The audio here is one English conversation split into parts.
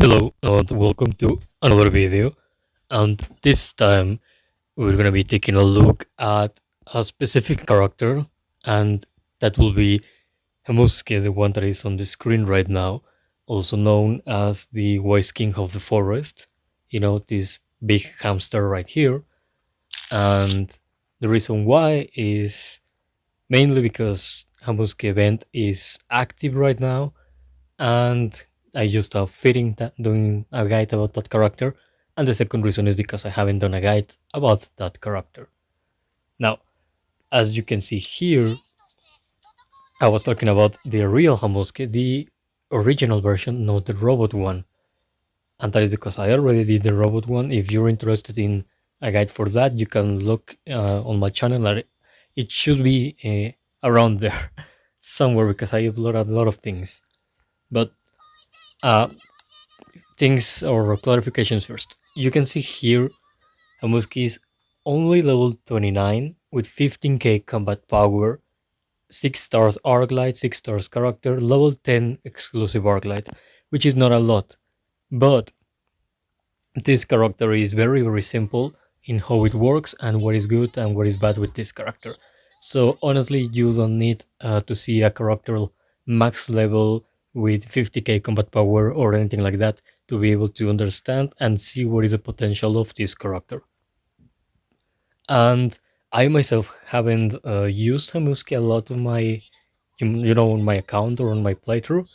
Hello and welcome to another video, and this time we're gonna be taking a look at a specific character, and that will be Hamusuke, the one that is on the screen right now, also known as the Wise King of the Forest. This big hamster right here, and the reason why is mainly because Hamusuke event is active right now, and I just start fitting that doing a guide about that character. And the second reason is because I haven't done a guide about that character. Now, as you can see here, I was talking about the real Hamusuke, the original version, not the robot one. And that is because I already did the robot one. If you're interested in a guide for that, you can look on my channel. It should be around there somewhere because I upload a lot of things. But uh, things or clarifications first. You can see here Hamusuke is only level 29 with 15k combat power, 6 stars arc light, 6 stars character, level 10 exclusive arc light, which is not a lot. But this character is very simple in how it works and what is good and what is bad with this character. So honestly, you don't need to see a character max level with 50k combat power or anything like that to be able to understand and see what is the potential of this character. And I myself haven't used Hamusuke a lot on my, on my account or on my playthrough,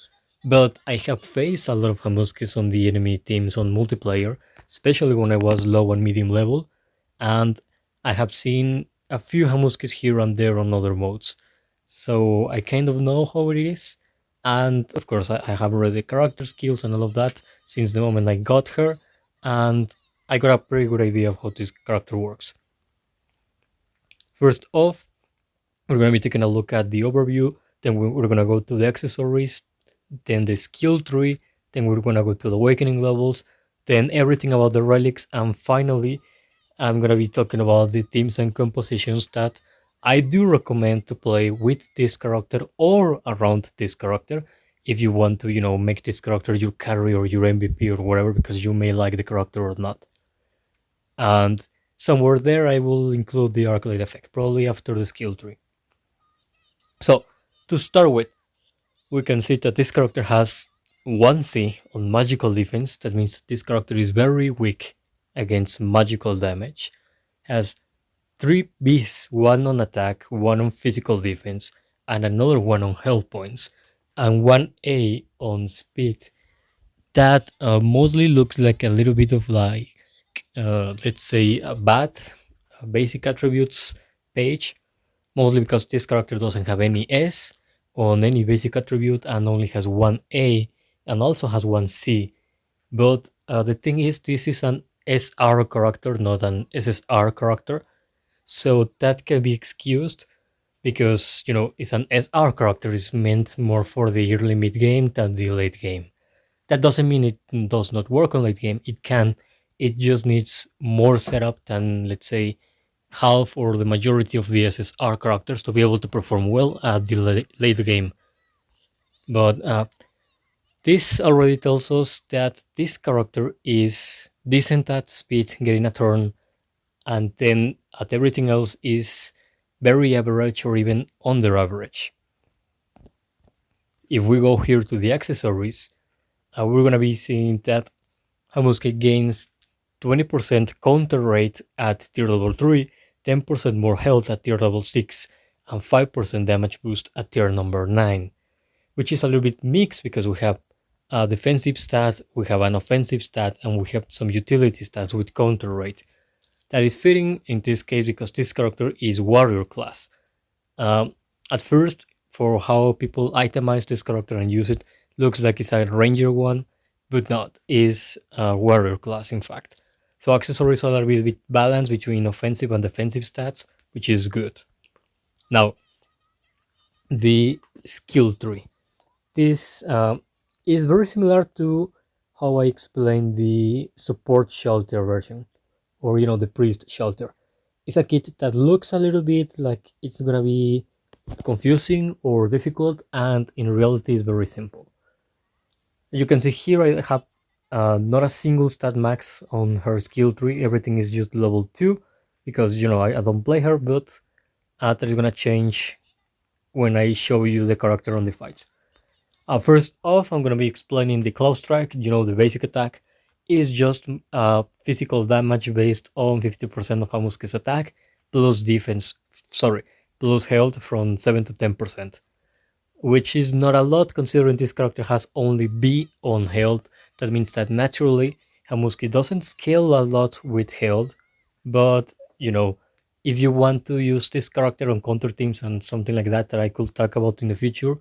but I have faced a lot of Hamusukes on the enemy teams on multiplayer, especially when I was low and medium level, and I have seen a few Hamusukes here and there on other modes. So I kind of know how it is, and of course I have read the character skills and all of that since the moment I got her, and I got a pretty good idea of how this character works. First off, we're going to be taking a look at the overview, then we're going to go to the accessories, then the skill tree, then we're going to go to the awakening levels, then everything about the relics, and finally, I'm going to be talking about the themes and compositions that I do recommend to play with this character or around this character if you want to, make this character your carry or your MVP or whatever, because you may like the character or not. And somewhere there, I will include the arc light effect, probably after the skill tree. So, to start with, we can see that this character has 1C on magical defense. That means that this character is very weak against magical damage. Has 3 Bs, 1 on attack, 1 on physical defense, and another 1 on health points, and 1 A on speed. That mostly looks like a little bit of like, let's say, a bad basic attributes page, mostly because this character doesn't have any S on any basic attribute and only has 1 A and also has 1 C. But the thing is, this is an SR character, not an SSR character, so that can be excused because it's an SR character, is meant more for the early mid game than the late game. That doesn't mean it does not work on late game. It can. It just needs more setup than, let's say, half or the majority of the SSR characters to be able to perform well at the late game. But this already tells us that this character is decent at speed, getting a turn, and then at everything else is very average or even under average. If we go here to the accessories, we're going to be seeing that Hamusuke gains 20% counter rate at tier level 3, 10% more health at tier level 6, and 5% damage boost at tier number 9, which is a little bit mixed because we have a defensive stat, we have an offensive stat, and we have some utility stats with counter rate. That is fitting in this case because this character is warrior class. At first, for how people itemize this character and use it, looks like it's a ranger one, but not. Is a warrior class, in fact. So accessories are a little bit balanced between offensive and defensive stats, which is good. Now, the skill tree. This is very similar to how I explained the support shelter version, or the priest shelter. It's a kit that looks a little bit like it's gonna be confusing or difficult, and in reality is very simple. You can see here I have Not a single stat max on her skill tree. Everything is just level 2 because I don't play her, but that is gonna change when I show you the character on the fights. First off, I'm gonna be explaining the Cloud Strike. The basic attack is just physical damage based on 50% of Hamusuke's attack plus defense. Sorry, plus health from 7 to 10%, which is not a lot considering this character has only B on health. That means that naturally Hamusuke doesn't scale a lot with health, but if you want to use this character on counter teams and something like that I could talk about in the future,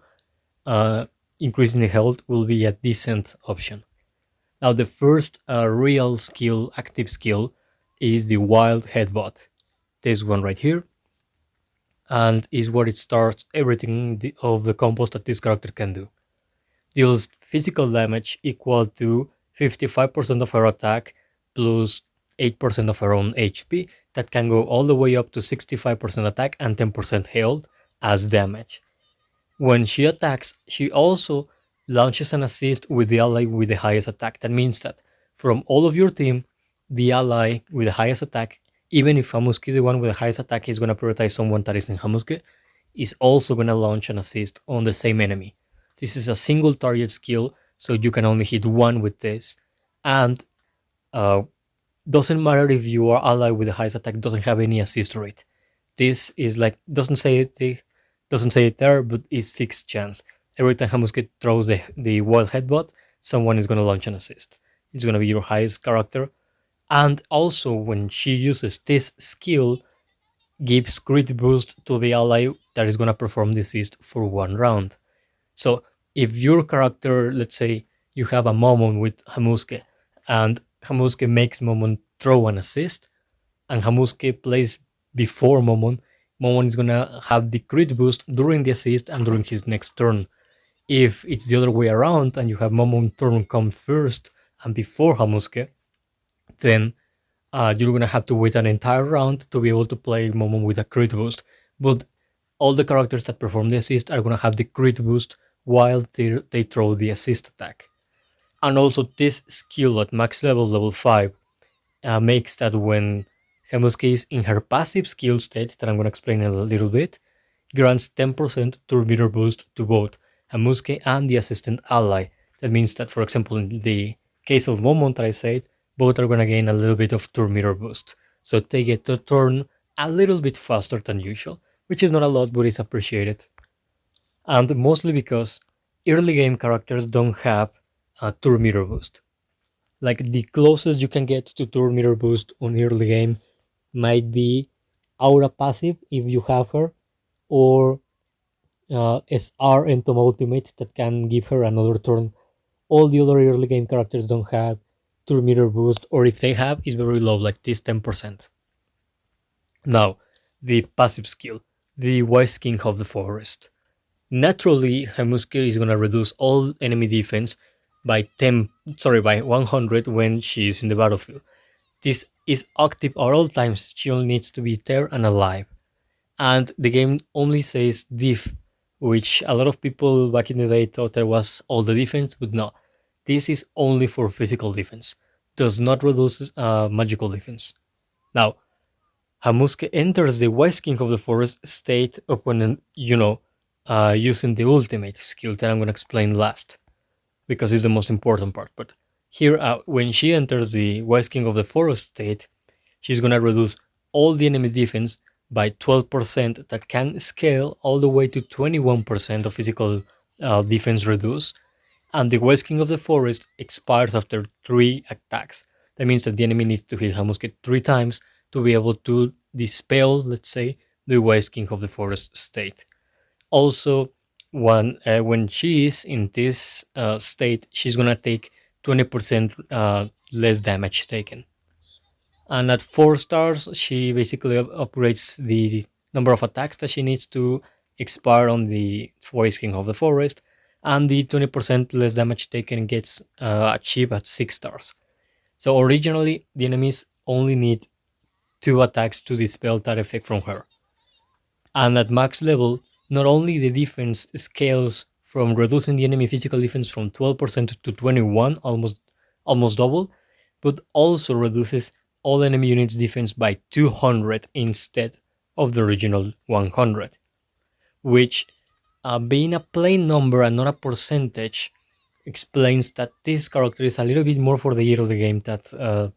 uh, increasing the health will be a decent option. Now the first real skill, active skill, is the wild headbutt. This one right here, and is where it starts everything of the combos that this character can do. Deals physical damage equal to 55% of her attack plus 8% of her own HP, that can go all the way up to 65% attack and 10% health as damage. When she attacks, she also launches an assist with the ally with the highest attack. That means that from all of your team, the ally with the highest attack, even if Hamusuke is the one with the highest attack, is going to prioritize someone that is in Hamusuke, is also going to launch an assist on the same enemy. This is a single target skill, so you can only hit one with this. And uh, doesn't matter if your ally with the highest attack doesn't have any assist rate. This is like doesn't say it there, but it's fixed chance. Every time Hamusuke throws the wild headbutt, someone is gonna launch an assist. It's gonna be your highest character. And also when she uses this skill, gives crit boost to the ally that is gonna perform the assist for 1 round. So if your character, let's say you have a Momon with Hamusuke, and Hamusuke makes Momon throw an assist, and Hamusuke plays before Momon, Momon is gonna have the crit boost during the assist and during his next turn. If it's the other way around and you have Momon turn come first and before Hamusuke, then you're gonna have to wait an entire round to be able to play Momon with a crit boost. But all the characters that perform the assist are gonna have the crit boost while they throw the assist attack. And also this skill at max level, level 5, makes that when Hamusuke is in her passive skill state, that I'm gonna explain in a little bit, grants 10% turn meter boost to both Hamusuke and the assistant ally. That means that, for example, in the case of Momon that I said, both are gonna gain a little bit of turn meter boost. So they get to turn a little bit faster than usual, which is not a lot, but it's appreciated. And mostly because early game characters don't have a turn meter boost. Like the closest you can get to turn meter boost on early game might be Aura passive if you have her, or SR Entom ultimate that can give her another turn. All the other early game characters don't have turn meter boost, or if they have, it's very low, like this 10%. Now, the passive skill, the Wise King of the Forest. Naturally, Hamusuke is gonna reduce all enemy defense by 100 when she is in the battlefield. This is active at all times. She only needs to be there and alive. And the game only says diff, which a lot of people back in the day thought there was all the defense, but no. This is only for physical defense. Does not reduce magical defense. Now, Hamusuke enters the Wise King of the Forest state upon, using the ultimate skill that I'm going to explain last, because it's the most important part. But here, when she enters the Wise King of the Forest state, she's gonna reduce all the enemy's defense by 12%, that can scale all the way to 21% of physical defense reduce. And the Wise King of the Forest expires after 3 attacks. That means that the enemy needs to hit Hamusuke 3 times to be able to dispel, let's say, the Wise King of the Forest state. Also, when she is in this state, she's gonna take 20% less damage taken. And at 4 stars, she basically upgrades the number of attacks that she needs to expire on the Voice King of the Forest, and the 20% less damage taken gets achieved at 6 stars. So originally, the enemies only need 2 attacks to dispel that effect from her. And at max level, not only the defense scales from reducing the enemy physical defense from 12% to 21, almost double, but also reduces all enemy units defense by 200 instead of the original 100, which, being a plain number and not a percentage, explains that this character is a little bit more for the year of the game than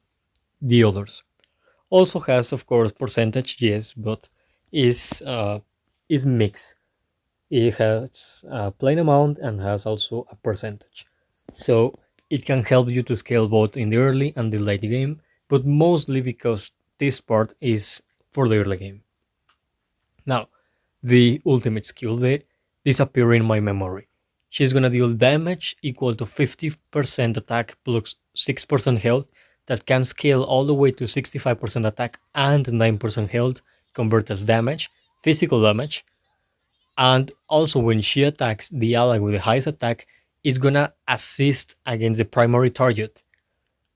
the others. Also has, of course, percentage, yes, but is mixed. It has a plain amount and has also a percentage. So it can help you to scale both in the early and the late game, but mostly because this part is for the early game. Now, the ultimate skill, the disappear in my memory. She's gonna deal damage equal to 50% attack plus 6% health that can scale all the way to 65% attack and 9% health convert as damage, physical damage. And also when she attacks, the ally with the highest attack is gonna assist against the primary target,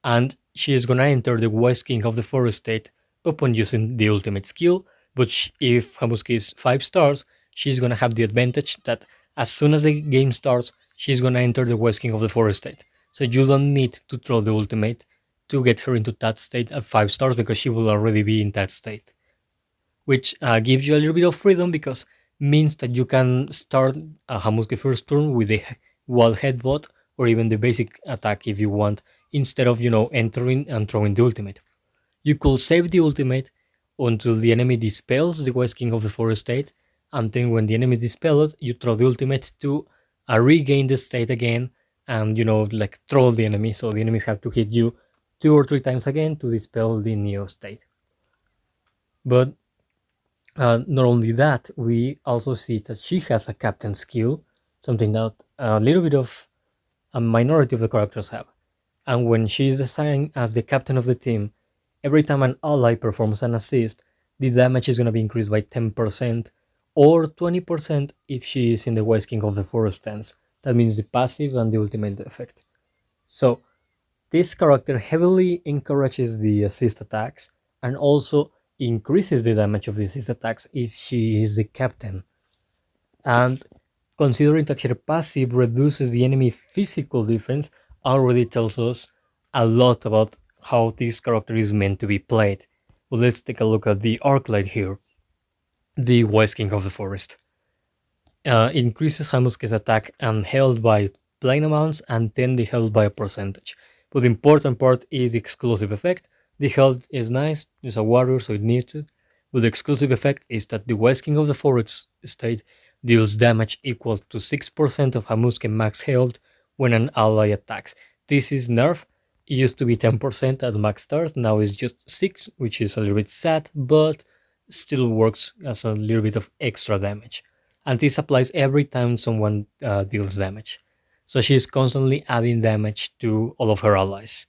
and she is gonna enter the West King of the Forest state upon using the ultimate skill. But if Hamusuke is 5 stars, she's gonna have the advantage that as soon as the game starts, she's gonna enter the West King of the Forest state. So you don't need to throw the ultimate to get her into that state at 5 stars because she will already be in that state, which gives you a little bit of freedom because means that you can start a Hamusuke first turn with the wall headbutt or even the basic attack if you want, instead of entering and throwing the ultimate. You could save the ultimate until the enemy dispels the West King of the Forest state, and then when the enemy is dispelled, you throw the ultimate to regain the state again and like troll the enemy, so the enemies have to hit you 2 or 3 times again to dispel the Neo state. But not only that, we also see that she has a captain skill, something that a little bit of a minority of the characters have. And when she is assigned as the captain of the team, every time an ally performs an assist, the damage is going to be increased by 10% or 20% if she is in the West King of the Forest stance. That means the passive and the ultimate effect. So this character heavily encourages the assist attacks and also increases the damage of the assist attacks if she is the captain. And considering that her passive reduces the enemy physical defense, already tells us a lot about how this character is meant to be played. But let's take a look at the arc light here, the Wise King of the Forest. Increases Hamusuke's attack and health by plain amounts and then the health by a percentage. But the important part is the exclusive effect. The health is nice, it's a warrior so it needs it. But the exclusive effect is that the West King of the Forest state deals damage equal to 6% of Hamusuke max health when an ally attacks. This is nerf. It used to be 10% at max stars, now it's just 6, which is a little bit sad, but still works as a little bit of extra damage. And this applies every time someone deals damage. So she's constantly adding damage to all of her allies.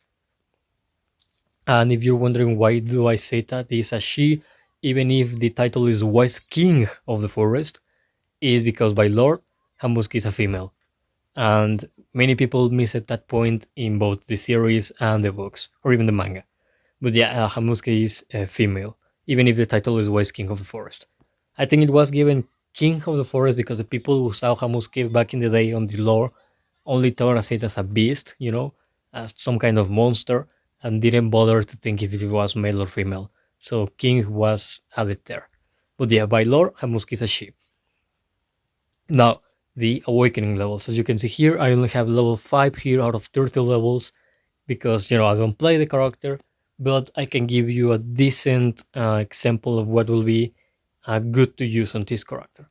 And if you're wondering why do I say that is a she, even if the title is Wise King of the Forest, is because by lore, Hamusuke is a female. And many people miss at that point in both the series and the books, or even the manga. But yeah, Hamusuke is a female, even if the title is Wise King of the Forest. I think it was given King of the Forest because the people who saw Hamusuke back in the day on the lore only thought of it as a beast, as some kind of monster, and didn't bother to think if it was male or female. So King was added there. But yeah, by lore, Hamusuke is a she. Now, the awakening levels. As you can see here, I only have level 5 here out of 30 levels because, I don't play the character, but I can give you a decent example of what will be good to use on this character.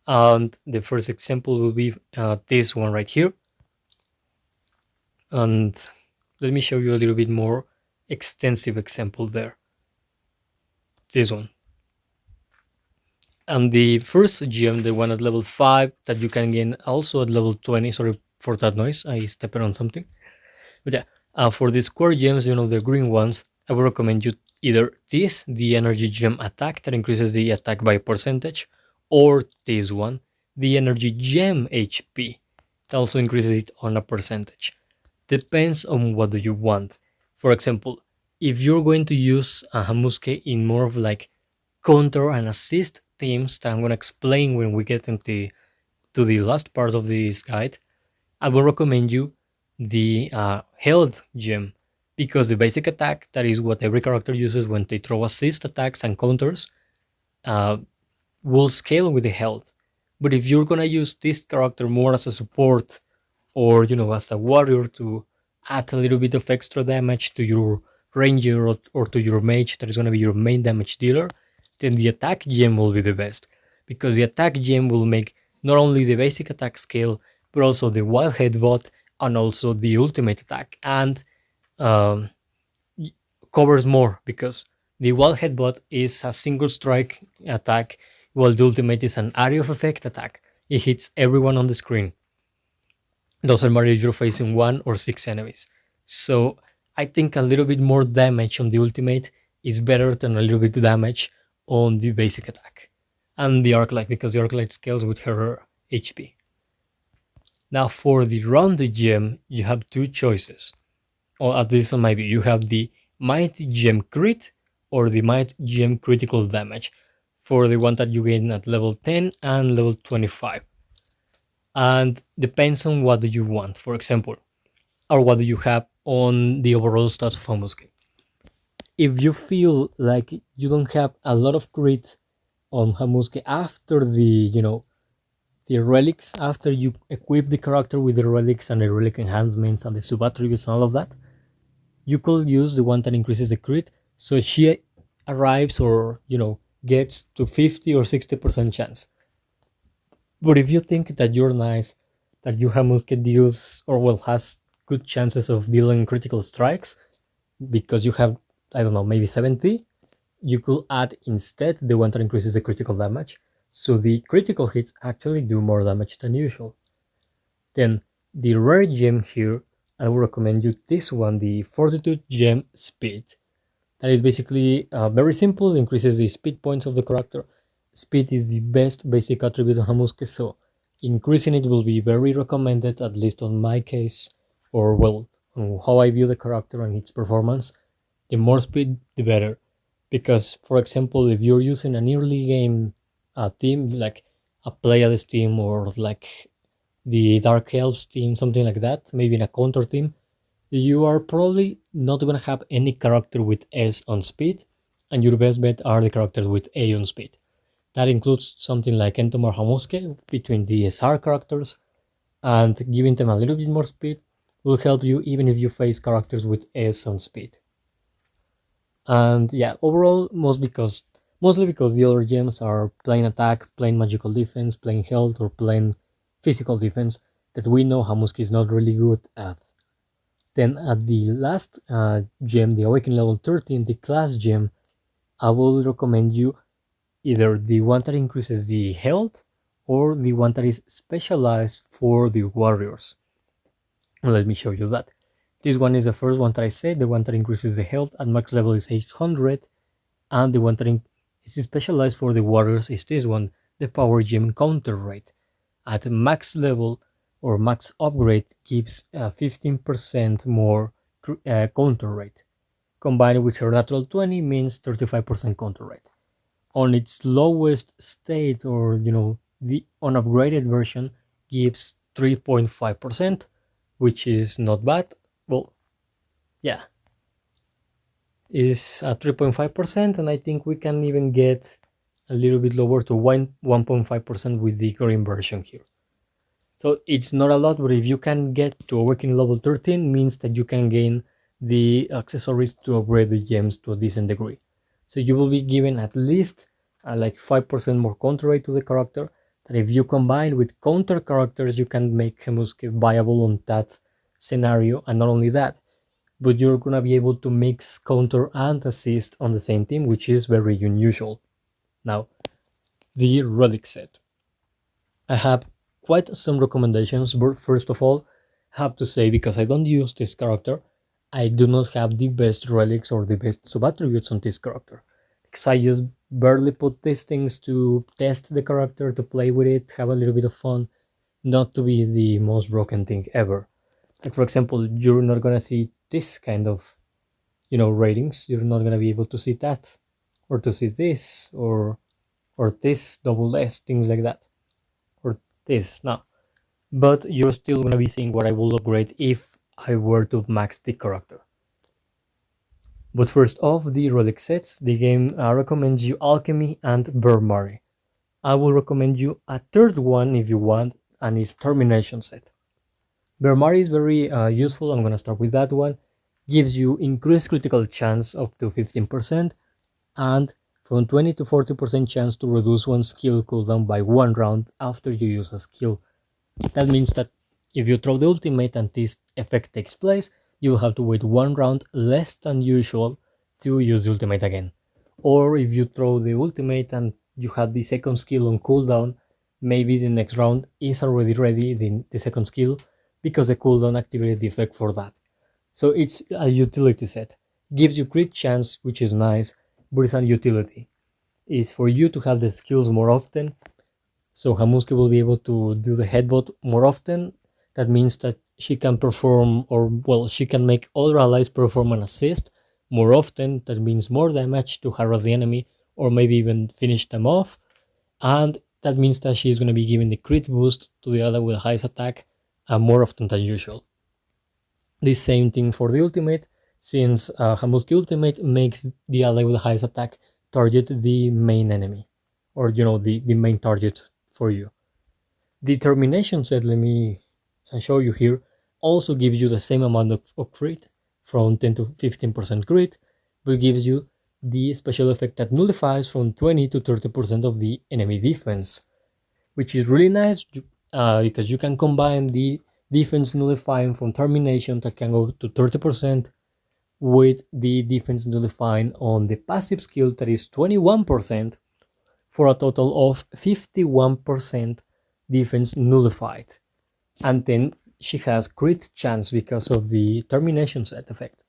And the first example will be this one right here. And let me show you a little bit more extensive example there. This one. And the first gem, the one at level 5 that you can gain also at level 20. Sorry for that noise, I stepped on something. But yeah, for the square gems, the green ones, I would recommend you either this, the energy gem attack that increases the attack by a percentage, or this one, the energy gem HP, that also increases it on a percentage. Depends on what do you want. For example, if you're going to use a Hamusuke in more of like counter and assist themes that I'm going to explain when we get to the last part of this guide, I will recommend you the health gem, because the basic attack, that is what every character uses when they throw assist attacks and counters, uh, will scale with the health. But if you're gonna use this character more as a support, or as a warrior to add a little bit of extra damage to your ranger, or to your mage that is gonna be your main damage dealer, then the attack gem will be the best, because the attack gem will make not only the basic attack scale, but also the wild headbutt and also the ultimate attack, and um, covers more, because the wild headbutt is a single strike attack, while the ultimate is an area of effect attack. It hits everyone on the screen. Doesn't matter if you're facing one or six enemies. So I think a little bit more damage on the ultimate is better than a little bit of damage on the basic attack. And the Arclight, because the Arclight scales with her HP. Now for the rounded gem, you have two choices. Or at least on my view, you have the Might Gem Crit or the Might Gem Critical Damage, for the one that you gain at level 10 and level 25. And depends on what do you want, for example, or what do you have on the overall stats of Hamusuke. If you feel like you don't have a lot of crit on Hamusuke after the relics, after you equip the character with the relics and the relic enhancements and the sub attributes and all of that, you could use the one that increases the crit, so she arrives, or gets to 50 or 60% chance. But if you think that you're nice, that you Hamusuke deals, or well, has good chances of dealing critical strikes, because you have, I don't know, maybe 70, you could add instead the one that increases the critical damage. So the critical hits actually do more damage than usual. Then the rare gem here, I would recommend you this one, the Fortitude Gem Speed. That is basically very simple, increases the speed points of the character. Speed is the best basic attribute of Hamusuke, so increasing it will be very recommended, at least on my case, or well, on how I view the character and its performance. The more speed, the better. Because, for example, if you're using an early game team, like a Pleiades team, or like the Dark Elves team, something like that, maybe in a counter team, you are probably not going to have any character with S on speed, and your best bet are the characters with A on speed. That includes something like Entomar Hamusuke between the SR characters, and giving them a little bit more speed will help you even if you face characters with S on speed. And yeah, overall, mostly because the other gems are plain attack, plain magical defense, plain health, or plain physical defense that we know Hamusuke is not really good at. Then at the last gem, the Awakening level 13, the class gem, I will recommend you either the one that increases the health or the one that is specialized for the warriors. Let me show you that. This one is the first one that I said, the one that increases the health at max level is 800, and the one that is specialized for the warriors is this one, the Power Gem Counter Rate. At max level or max upgrade gives 15% more counter rate. Combined with her natural 20 means 35% counter rate. On its lowest state, or the unupgraded version, gives 3.5%, which is not bad. Well, yeah, is 3.5%, and I think we can even get a little bit lower to 1.5% with the green version here. So it's not a lot, but if you can get to Awakening level 13, means that you can gain the accessories to upgrade the gems to a decent degree. So you will be given at least like 5% more counter rate to the character, that if you combine with counter characters, you can make Hamusuke viable on that scenario. And not only that, but you're gonna be able to mix counter and assist on the same team, which is very unusual. Now, the relic set. I have quite some recommendations, but first of all, I have to say, because I don't use this character, I do not have the best relics or the best sub-attributes on this character. Because I just barely put these things to test the character, to play with it, have a little bit of fun, not to be the most broken thing ever. Like for example, you're not gonna see this kind of, ratings. You're not gonna be able to see that, or to see this, or this double S, things like that, or this. No, but you're still gonna be seeing what I will upgrade if I were to max the character. But first off, the relic sets, the game recommends you Alchemy and Burmari. I will recommend you a third one if you want, and it's Termination set. Burmari is very useful. I'm gonna start with that one. Gives you increased critical chance up to 15%, and from 20 to 40% chance to reduce one skill cooldown by 1 round after you use a skill. That means that if you throw the ultimate and this effect takes place, you will have to wait 1 round less than usual to use the ultimate again. Or if you throw the ultimate and you have the second skill on cooldown, maybe the next round is already ready, the second skill, because the cooldown activated the effect for that. So it's a utility set. Gives you crit chance, which is nice, but it's a utility. It's for you to have the skills more often. So Hamusuke will be able to do the headbutt more often. That means that she can perform, or well, she can make other allies perform an assist more often. That means more damage to harass the enemy, or maybe even finish them off. And that means that she's going to be giving the crit boost to the ally with the highest attack more often than usual. The same thing for the ultimate, since Hamusuke ultimate makes the ally with the highest attack target the main enemy, or the main target for you. The termination set, let me show you here, also gives you the same amount of crit, from 10 to 15% crit, but gives you the special effect that nullifies from 20 to 30% of the enemy defense, which is really nice because you can combine the defense nullifying from termination that can go to 30% with the defense nullifying on the passive skill that is 21%, for a total of 51% defense nullified. And then she has crit chance because of the termination set effect.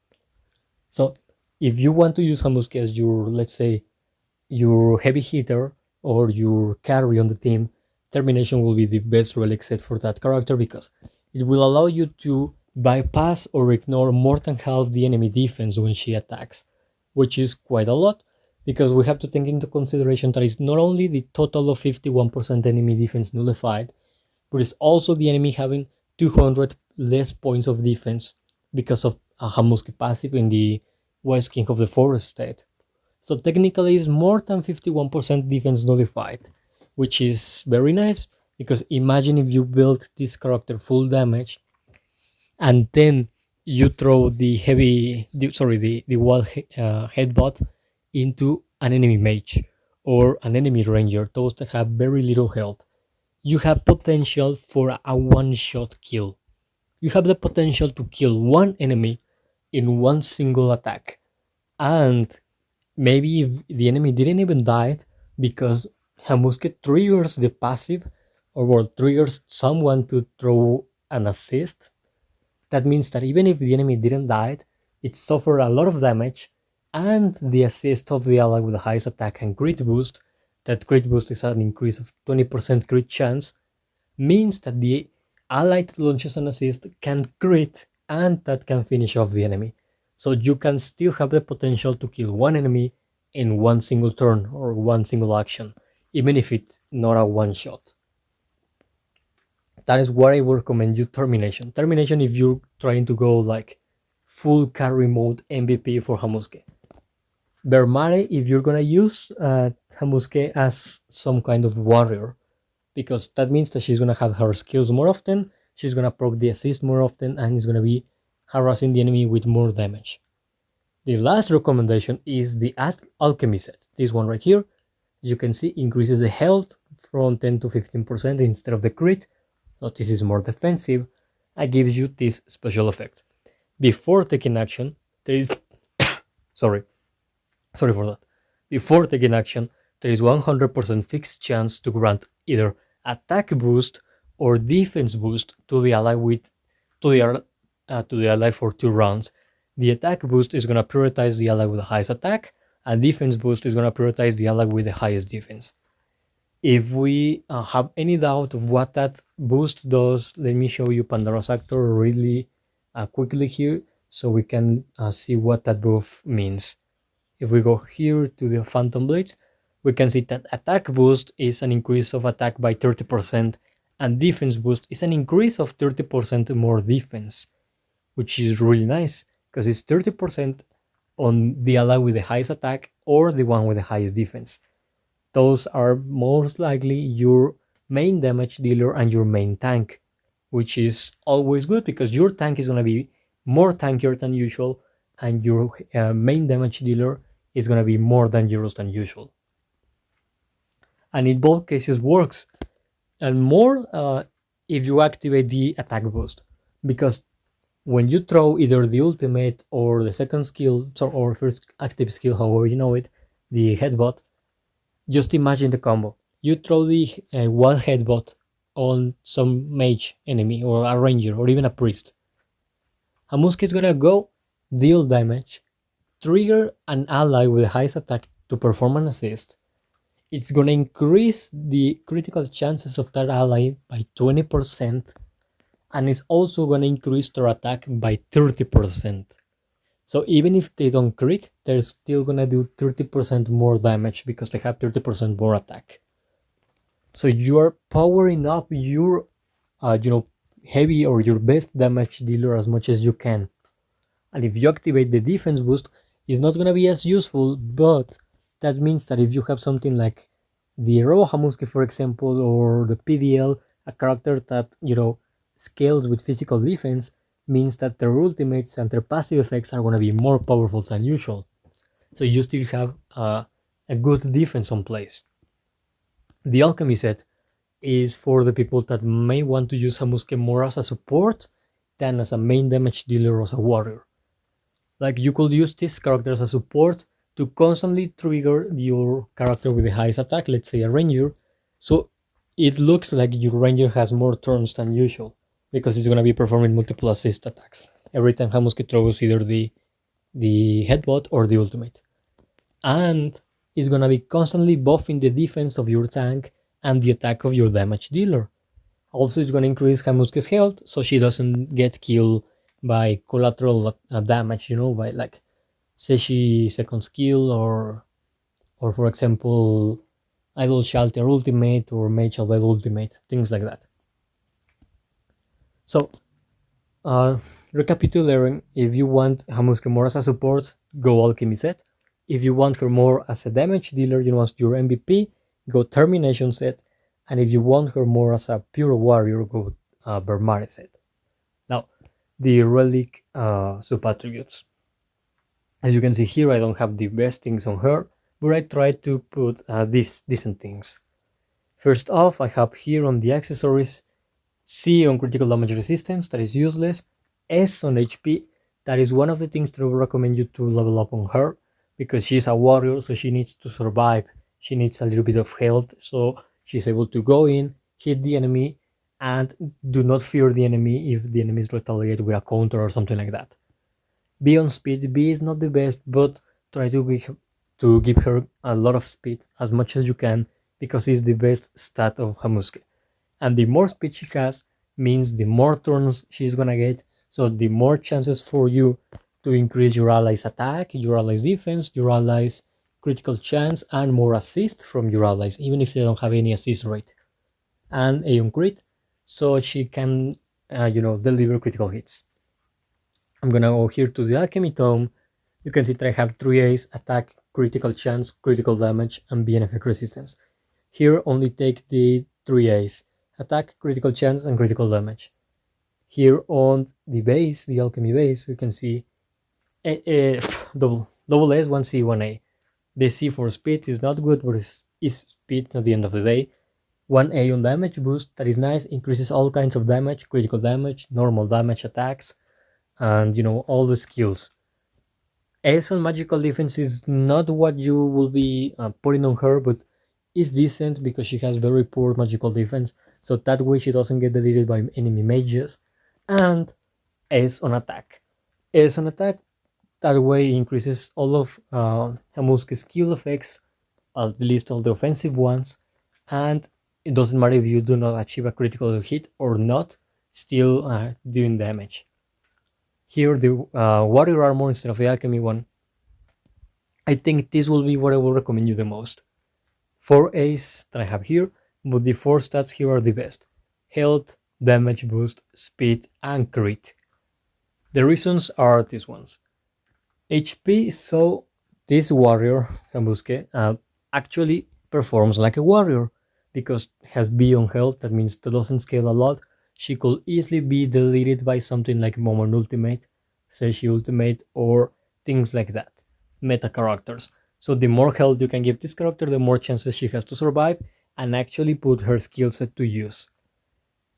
So if you want to use Hamusuke as your, let's say, your heavy hitter or your carry on the team, termination will be the best relic set for that character, because it will allow you to bypass or ignore more than half the enemy defense when she attacks, which is quite a lot, because we have to take into consideration that it's not only the total of 51% enemy defense nullified, but it's also the enemy having 200 less points of defense because of a Hamusuke passive in the West King of the Forest state. So technically it's more than 51% defense nullified, which is very nice, because imagine if you build this character full damage and then you throw the wall headbutt into an enemy mage or an enemy ranger, those that have very little health. You have potential for a one-shot kill. You have the potential to kill one enemy in one single attack. And maybe if the enemy didn't even die, because Hamusuke triggers the passive, or triggers someone to throw an assist, that means that even if the enemy didn't die, it suffered a lot of damage, and the assist of the ally with the highest attack and crit boost, that crit boost is an increase of 20% crit chance, means that the ally that launches an assist can crit, and that can finish off the enemy. So you can still have the potential to kill one enemy in one single turn or one single action, even if it's not a one shot. That is why I would recommend you Termination. Termination if you're trying to go like full carry mode MVP for Hamusuke. Bermare if you're gonna use Hamusuke as some kind of warrior, because that means that she's gonna have her skills more often, she's gonna proc the assist more often, and is gonna be harassing the enemy with more damage. The last recommendation is the Alchemy set. This one right here, as you can see, increases the health from 10 to 15% instead of the crit, so this is more defensive, and gives you this special effect. Before taking action, there is sorry for that. Before taking action, there is 100% fixed chance to grant either attack boost or defense boost to the ally to the ally for 2 rounds. The attack boost is gonna prioritize the ally with the highest attack, and defense boost is gonna prioritize the ally with the highest defense. If we have any doubt of what that boost does, let me show you Pandora's Actor really quickly here, so we can see what that buff means. If we go here to the Phantom Blades, we can see that attack boost is an increase of attack by 30%, and defense boost is an increase of 30% more defense. which is really nice because it's 30% on the ally with the highest attack or the one with the highest defense. Those are most likely your main damage dealer and your main tank, which is always good because your tank is going to be more tankier than usual and your main damage dealer is going to be more dangerous than usual. And in both cases works, and more if you activate the attack boost, because when you throw either the ultimate or the second skill, or first active skill, however you know it, the headbutt, just imagine the combo. You throw the one headbutt on some mage enemy or a ranger or even a priest. Hamusuke is gonna go deal damage, trigger an ally with the highest attack to perform an assist. It's gonna increase the critical chances of that ally by 20%, and it's also gonna increase their attack by 30%. So even if they don't crit, they're still gonna do 30% more damage because they have 30% more attack. So you are powering up your, heavy or your best damage dealer as much as you can. And if you activate the defense boost, it's not gonna be as useful, but that means that if you have something like the Robo Hamusuke, for example, or the PDL, a character that scales with physical defense, means that their ultimates and their passive effects are gonna be more powerful than usual. So you still have a good defense on place. The alchemy set is for the people that may want to use Hamusuke more as a support than as a main damage dealer or as a warrior. Like you could use this character as a support to constantly trigger your character with the highest attack, let's say a ranger, so it looks like your ranger has more turns than usual because it's going to be performing multiple assist attacks every time Hamusuke throws either the headbutt or the ultimate. And it's going to be constantly buffing the defense of your tank and the attack of your damage dealer. Also, it's going to increase Hamusuke's health so she doesn't get killed by collateral damage, by like Seshi second skill or for example, Idol Shelter ultimate or Mage Albed ultimate, things like that. So, recapitulating, if you want Hamusuke more as a support, go Alchemy set. If you want her more as a damage dealer, as your MVP, go Termination set. And if you want her more as a pure warrior, go Bermare set. Now, the relic sub-attributes. As you can see here, I don't have the best things on her, but I tried to put these decent things. First off, I have here on the accessories C on critical damage resistance, that is useless. S on HP, that is one of the things that I would recommend you to level up on her, because she's a warrior, so she needs to survive. She needs a little bit of health, so she's able to go in, hit the enemy, and do not fear the enemy if the enemy is retaliated with a counter or something like that. B on speed, B is not the best, but try to give her a lot of speed, as much as you can, because it's the best stat of Hamusuke. And the more speed she has means the more turns she's gonna get, so the more chances for you to increase your allies' attack, your allies' defense, your allies' critical chance, and more assist from your allies, even if they don't have any assist rate. And a on crit, so she can, deliver critical hits. I'm gonna go here to the Alchemy Tome. You can see that I have 3 A's, attack, critical chance, critical damage, and BNFX resistance. Here only take the 3 A's, attack, critical chance, and critical damage. Here on the base, the Alchemy base, we can see double S, 1C, 1A. The C for speed is not good, but is speed at the end of the day. 1A on damage boost, that is nice, increases all kinds of damage, critical damage, normal damage attacks, and all the skills. S on magical defense is not what you will be putting on her, but is decent because she has very poor magical defense, so that way she doesn't get deleted by enemy mages. And S on attack. S on attack, that way increases all of Hamusuke's skill effects, at least all the offensive ones, and it doesn't matter if you do not achieve a critical hit or not, still doing damage. Here the warrior armor instead of the alchemy one. I think this will be what I will recommend you the most. 4 A's that I have here, but the 4 stats here are the best. Health, damage boost, speed, and crit. The reasons are these ones. HP, so this warrior, Hamusuke, actually performs like a warrior because has B on health, that means that doesn't scale a lot. She could easily be deleted by something like Momon Ultimate, Seishi Ultimate, or things like that. Meta characters. So the more health you can give this character, the more chances she has to survive and actually put her skill set to use.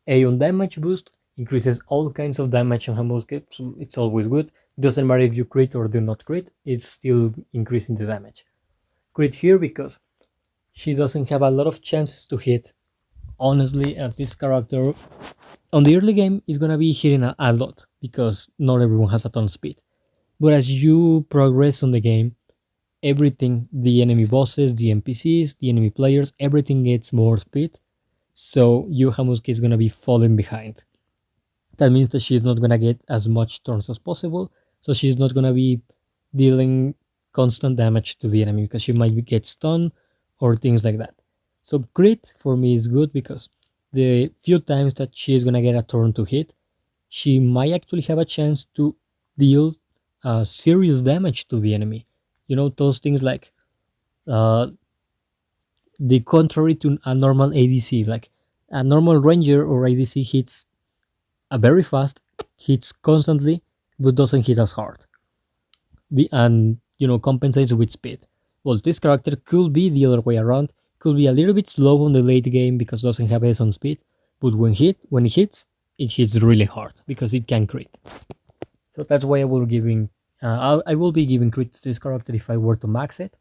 A on damage boost increases all kinds of damage on Hamusuke, so it's always good. Doesn't matter if you crit or do not crit, it's still increasing the damage. Crit here because she doesn't have a lot of chances to hit. Honestly, this character on the early game is gonna be hitting a lot because not everyone has a ton of speed. But as you progress on the game, everything, the enemy bosses, the NPCs, the enemy players, everything gets more speed. So your Hamusuke is gonna be falling behind. That means that she's not gonna get as much turns as possible, so she's not gonna be dealing constant damage to the enemy because she might get stunned or things like that. So crit for me is good because the few times that she is gonna get a turn to hit, she might actually have a chance to deal serious damage to the enemy. You know, those things like uh, the contrary to a normal ADC, like a normal ranger or ADC hits very fast, hits constantly, but doesn't hit as hard. And compensates with speed. Well, this character could be the other way around. Could be a little bit slow on the late game because it doesn't have S on speed, but when it hits really hard because it can crit. So that's why I will be giving crit to this character if I were to max it,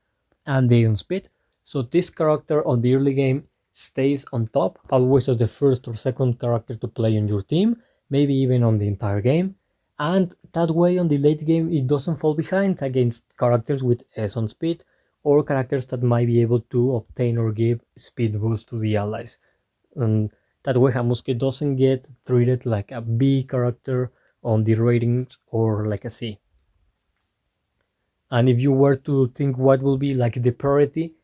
and they on speed. So this character on the early game stays on top, always as the first or second character to play on your team, maybe even on the entire game. And that way on the late game it doesn't fall behind against characters with S on speed or characters that might be able to obtain or give speed boost to the allies. And that way Hamusuke doesn't get treated like a B character on the ratings or like a C. And if you were to think what will be like the priority,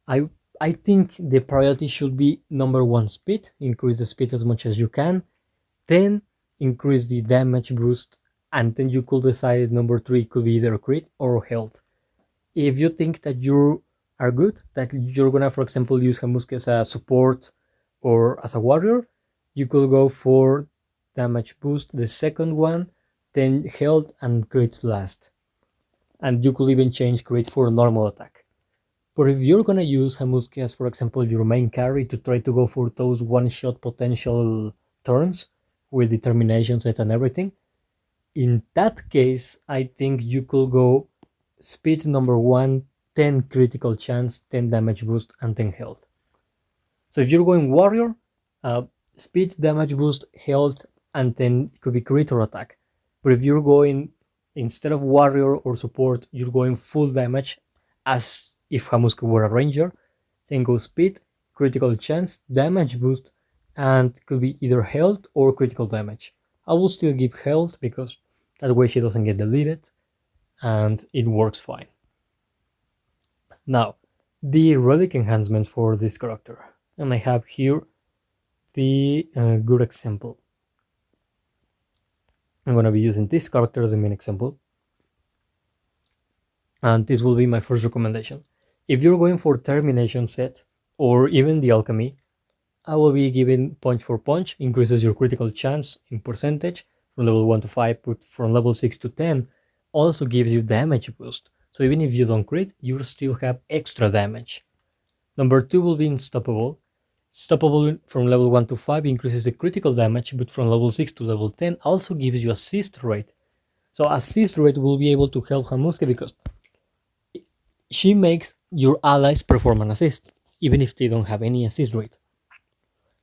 I I think the priority should be number one speed, increase the speed as much as you can, then increase the damage boost, and then you could decide number three could be either crit or health. If you think that you are good, that you're gonna, for example, use Hamusuke as a support or as a warrior, you could go for damage boost, the second one, then health and crit last. And you could even change crit for normal attack. But if you're gonna use Hamusuke as, for example, your main carry to try to go for those one-shot potential turns with determination set and everything, in that case, I think you could go speed number one, 10 critical chance, 10 damage boost, and 10 health. So if you're going warrior, uh, speed, damage boost, health, and then it could be crit or attack. But if you're going, instead of warrior or support, you're going full damage as if Hamusuke were a ranger, then go speed, critical chance, damage boost, and could be either health or critical damage. I will still give health because that way she doesn't get deleted and it works fine. Now, the relic enhancements for this character. And I have here the good example. I'm going to be using this character as the main example. And this will be my first recommendation. If you're going for Termination set or even the Alchemy, I will be giving Punch for Punch, increases your critical chance in percentage from level 1 to 5, but from level 6 to 10, also gives you damage boost. So even if you don't crit, you still have extra damage. Number 2 will be Unstoppable. Stoppable from level 1 to 5 increases the critical damage, but from level 6 to level 10 also gives you assist rate. So assist rate will be able to help Hamusuke because she makes your allies perform an assist, even if they don't have any assist rate.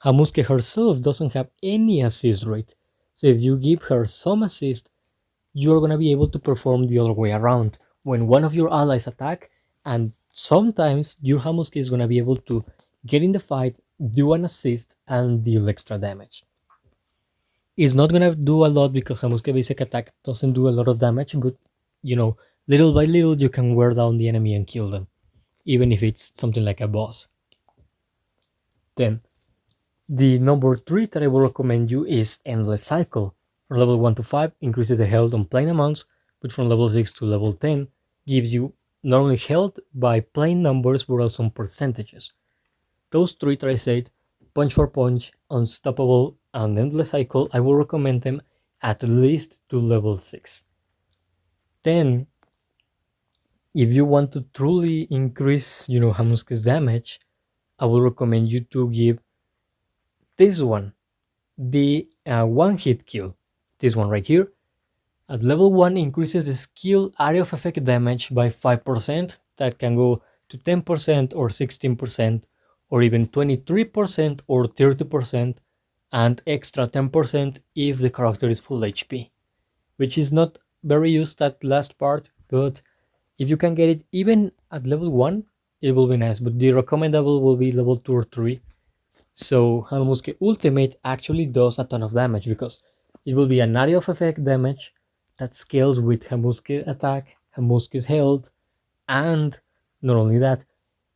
Hamusuke herself doesn't have any assist rate, so if you give her some assist, you're gonna be able to perform the other way around. When one of your allies attack, and sometimes your Hamusuke is gonna be able to get in the fight, do an assist, and deal extra damage. It's not gonna do a lot because Hamusuke basic attack doesn't do a lot of damage, but little by little you can wear down the enemy and kill them, even if it's something like a boss. Then, the number 3 that I will recommend you is Endless Cycle. From level 1 to 5 increases the health on plain amounts, but from level 6 to level 10 gives you not only health by plain numbers but also on percentages. Those three tristate, punch for punch, unstoppable, and endless cycle, I will recommend them at least to level 6. Then, if you want to truly increase, Hamusuke's damage, I will recommend you to give this one, the one hit kill. This one right here. At level 1 increases the skill area of effect damage by 5%. That can go to 10% or 16% or even 23% or 30% and extra 10% if the character is full HP, which is not very used that last part, but if you can get it even at level 1, it will be nice, but the recommendable will be level 2 or 3. So Hamusuke Ultimate actually does a ton of damage because it will be an area of effect damage that scales with Hamusuke attack, Hamusuke's health, and not only that,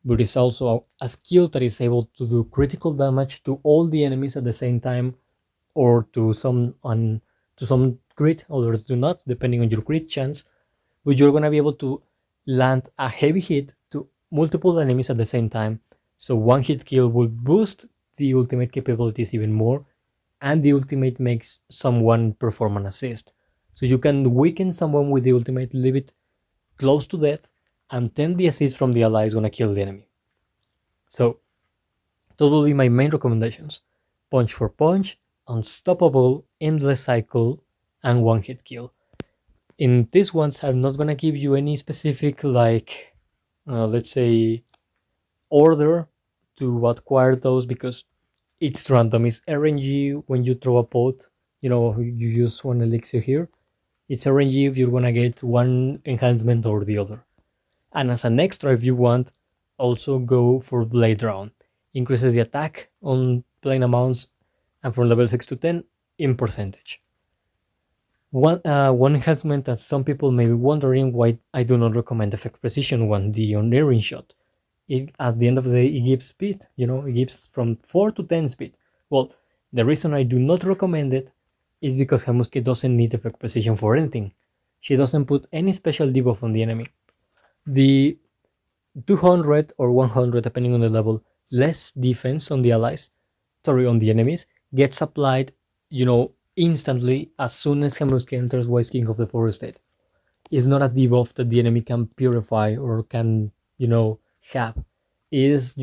but it's also a skill that is able to do critical damage to all the enemies at the same time, or to some crit, others do not, depending on your crit chance. But you're gonna be able to land a heavy hit to multiple enemies at the same time. So one hit kill will boost the ultimate capabilities even more, and the ultimate makes someone perform an assist. So you can weaken someone with the ultimate, leave it close to death, and then the assist from the ally is gonna kill the enemy. So those will be my main recommendations. Punch for punch, unstoppable, endless cycle, and one hit kill. In these ones, I'm not gonna give you any specific, like, let's say, order to acquire those because it's random. It's RNG when you throw a pot. You use one elixir here. It's RNG if you're gonna get one enhancement or the other. And as an extra, if you want, also go for Blade Round. Increases the attack on plain amounts and from level 6 to 10 in percentage. One enhancement that some people may be wondering why I do not recommend Effect Precision one, the Unerring Shot. At the end of the day, it gives speed, it gives from 4 to 10 speed. Well, the reason I do not recommend it is because Hamusuke doesn't need Effect Precision for anything. She doesn't put any special debuff on the enemy. The 200 or 100, depending on the level, less defense on the on the enemies, gets applied, instantly as soon as Hamusuke enters Wise King of the Forest State. It's not a debuff that the enemy can purify or can, have. It's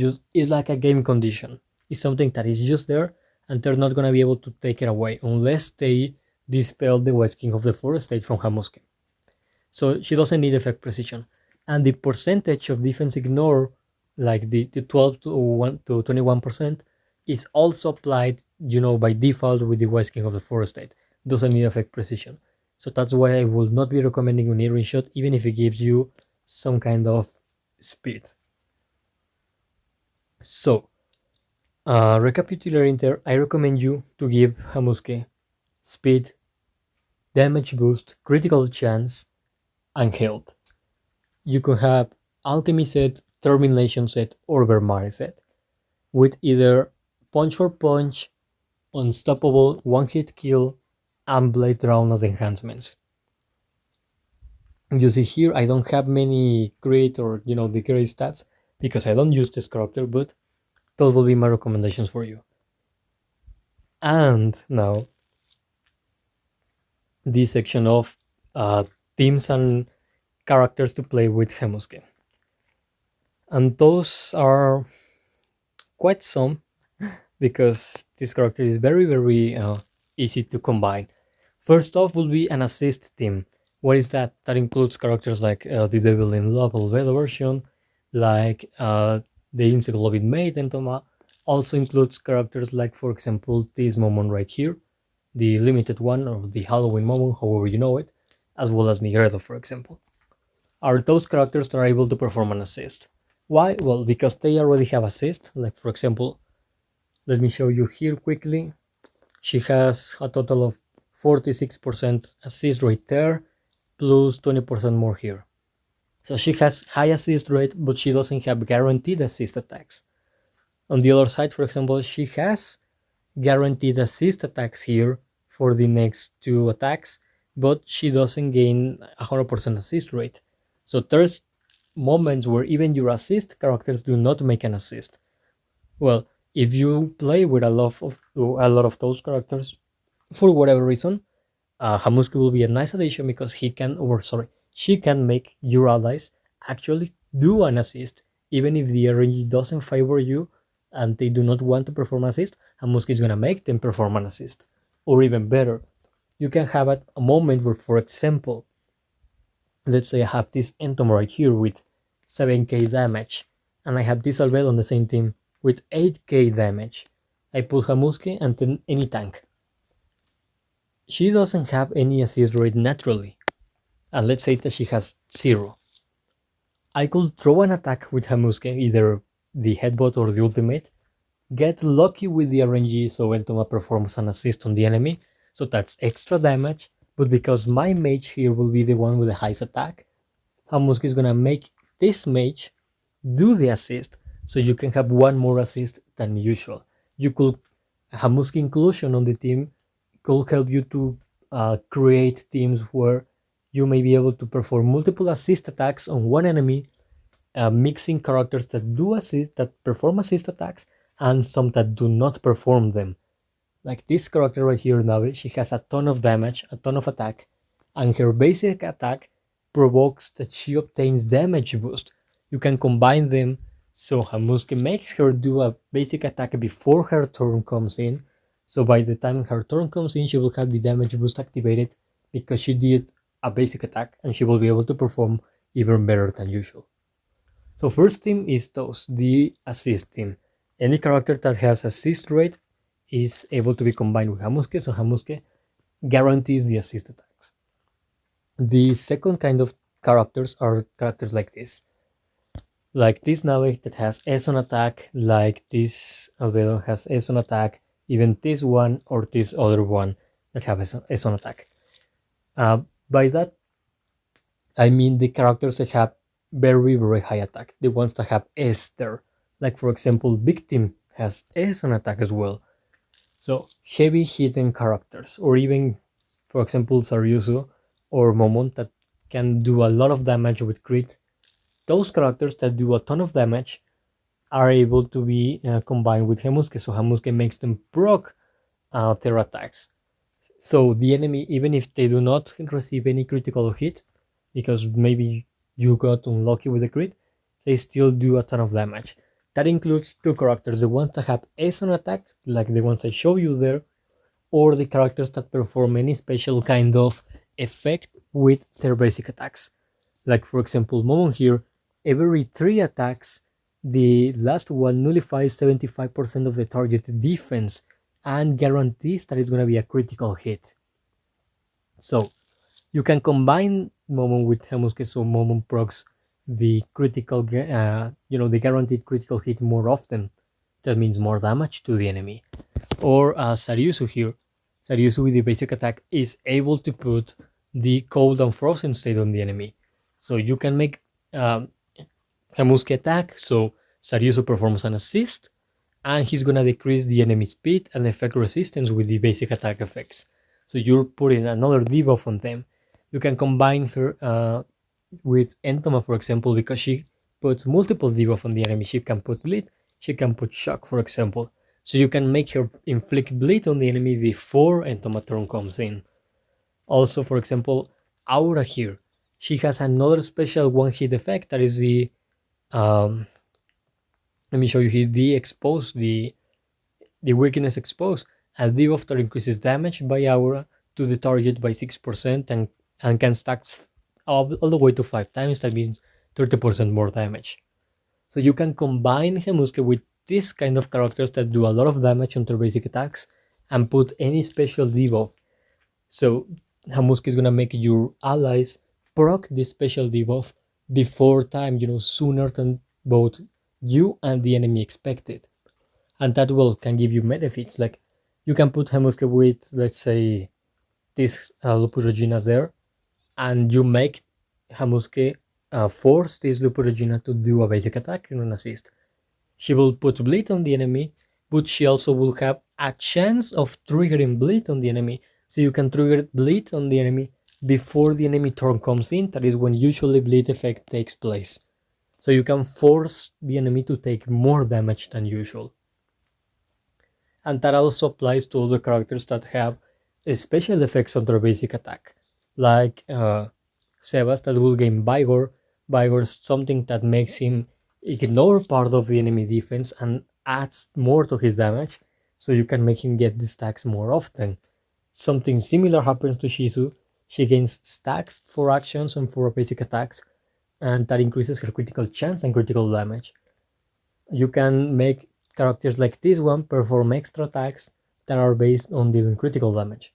like a game condition. It's something that is just there and they're not gonna be able to take it away unless they dispel the Wise King of the Forest State from Hamusuke. So she doesn't need effect precision. And the percentage of defense ignore, like the 12 to 21%, is also applied, by default with the Wise King of the Forest State. Doesn't need effect precision. So that's why I will not be recommending an earring shot, even if it gives you some kind of speed. So, recapitulating there, I recommend you to give Hamusuke speed, damage boost, critical chance, and health. You can have Alchemy set, Termination set, or Vermari set, with either Punch for Punch, Unstoppable, One Hit Kill, and Blade Round as enhancements. You see here, I don't have many crit or the crit stats because I don't use this character, but those will be my recommendations for you. And now, this section of themes and characters to play with Hamusuke. And those are quite some because this character is very, very easy to combine. First off will be an assist team. What is that? That includes characters like the Devil in Love Beta version, like the Encyclopedia Maid and Toma. Also includes characters like, for example, this Momon right here, the limited one, or the Halloween Momon, however you know it, as well as Nigredo, for example. Are those characters that are able to perform an assist. Why? Well, because they already have assist. Like, for example, let me show you here quickly. She has a total of 46% assist rate there, plus 20% more here. So she has high assist rate, but she doesn't have guaranteed assist attacks. On the other side, for example, she has guaranteed assist attacks here for the next 2 attacks, but she doesn't gain 100% assist rate. So there's moments where even your assist characters do not make an assist. Well, if you play with a lot of those characters for whatever reason, Hamusuke will be a nice addition because she can make your allies actually do an assist, even if the RNG doesn't favor you and they do not want to perform an assist. Hamusuke is gonna make them perform an assist, or even better, you can have a moment where, for example, let's say I have this Entom right here with 7k damage, and I have this Albedo on the same team with 8k damage. I put Hamusuke and then any tank. She doesn't have any assist rate naturally, and let's say that she has 0. I could throw an attack with Hamusuke, either the headbutt or the ultimate, get lucky with the RNG so Entoma performs an assist on the enemy, so that's extra damage, but because my mage here will be the one with the highest attack, Hamusuke is gonna make this mage do the assist, so you can have one more assist than usual. Hamusuke inclusion on the team could help you to create teams where you may be able to perform multiple assist attacks on one enemy, mixing characters that perform assist attacks and some that do not perform them. Like this character right here, Navi, she has a ton of damage, a ton of attack, and her basic attack provokes that she obtains damage boost. You can combine them, so Hamusuke makes her do a basic attack before her turn comes in, so by the time her turn comes in, she will have the damage boost activated because she did a basic attack, and she will be able to perform even better than usual. So first team is the assist team. Any character that has assist rate is able to be combined with Hamusuke, so Hamusuke guarantees the assist attacks. The second kind of characters are characters like this. Like this Navi that has S on attack, like this Albedo has S on attack, even this one or this other one that have S on attack. By that, I mean the characters that have very, very high attack, the ones that have S there. Like for example, Victim has S on attack as well. So heavy hitting characters, or even, for example, Saryusu or Momon that can do a lot of damage with crit. Those characters that do a ton of damage are able to be combined with Hamusuke, so Hamusuke makes them proc their attacks. So the enemy, even if they do not receive any critical hit, because maybe you got unlucky with the crit, they still do a ton of damage. That includes two characters, the ones that have S on attack, like the ones I show you there, or the characters that perform any special kind of effect with their basic attacks. Like for example, Momon here, every 3 attacks, the last one nullifies 75% of the target defense and guarantees that it's going to be a critical hit. So you can combine Momon with Hamusuke, so Momon procs the critical, the guaranteed critical hit more often. That means more damage to the enemy. Or Saryusu here. Saryusu with the basic attack is able to put the cold and frozen state on the enemy. So you can make Hamusuke attack, so Saryusu performs an assist, and he's gonna decrease the enemy speed and effect resistance with the basic attack effects. So you're putting another debuff on them. You can combine her with Entoma, for example, because she puts multiple debuff on the enemy. She can put bleed, she can put shock, for example. So you can make her inflict bleed on the enemy before Entoma turn comes in. Also, for example, Aura here. She has another special one-hit effect that is the let me show you here, the weakness expose. A debuff that increases damage by aura to the target by 6% and can stack all the way to 5 times. That means 30% more damage. So you can combine Hamusuke with this kind of characters that do a lot of damage on their basic attacks and put any special debuff. So Hamusuke is gonna make your allies proc this special debuff before time, sooner than both you and the enemy expected. And that can give you benefits. Like you can put Hamusuke with, let's say, this Lupus Regina there, and you make Hamusuke force this Lupus Regina to do a basic attack and an assist. She will put bleed on the enemy, but she also will have a chance of triggering bleed on the enemy So you can trigger bleed on the enemy before the enemy turn comes in. That is when usually bleed effect takes place. So you can force the enemy to take more damage than usual. And that also applies to other characters that have special effects on their basic attack, like Sebas that will gain Vigor. Vigor is something that makes him ignore part of the enemy defense and adds more to his damage, so you can make him get these stacks more often. Something similar happens to Shizu. She gains stacks for actions and for basic attacks, and that increases her critical chance and critical damage. You can make characters like this one perform extra attacks that are based on dealing critical damage.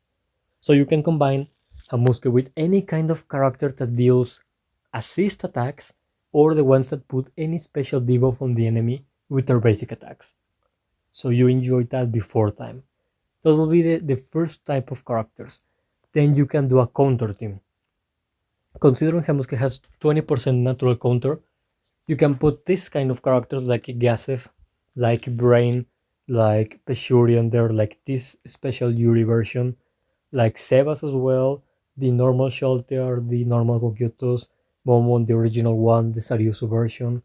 So you can combine Hamusuke with any kind of character that deals assist attacks or the ones that put any special debuff on the enemy with their basic attacks. So you enjoy that before time. That will be the first type of characters. Then you can do a counter team. Considering Hamusuke has 20% natural counter, you can put this kind of characters like Gasev, like Brain, like Peshurian there, like this special Yuri version, like Sebas as well, the normal Shelter, the normal Gogyutos, Momon, the original one, the Sariusu version,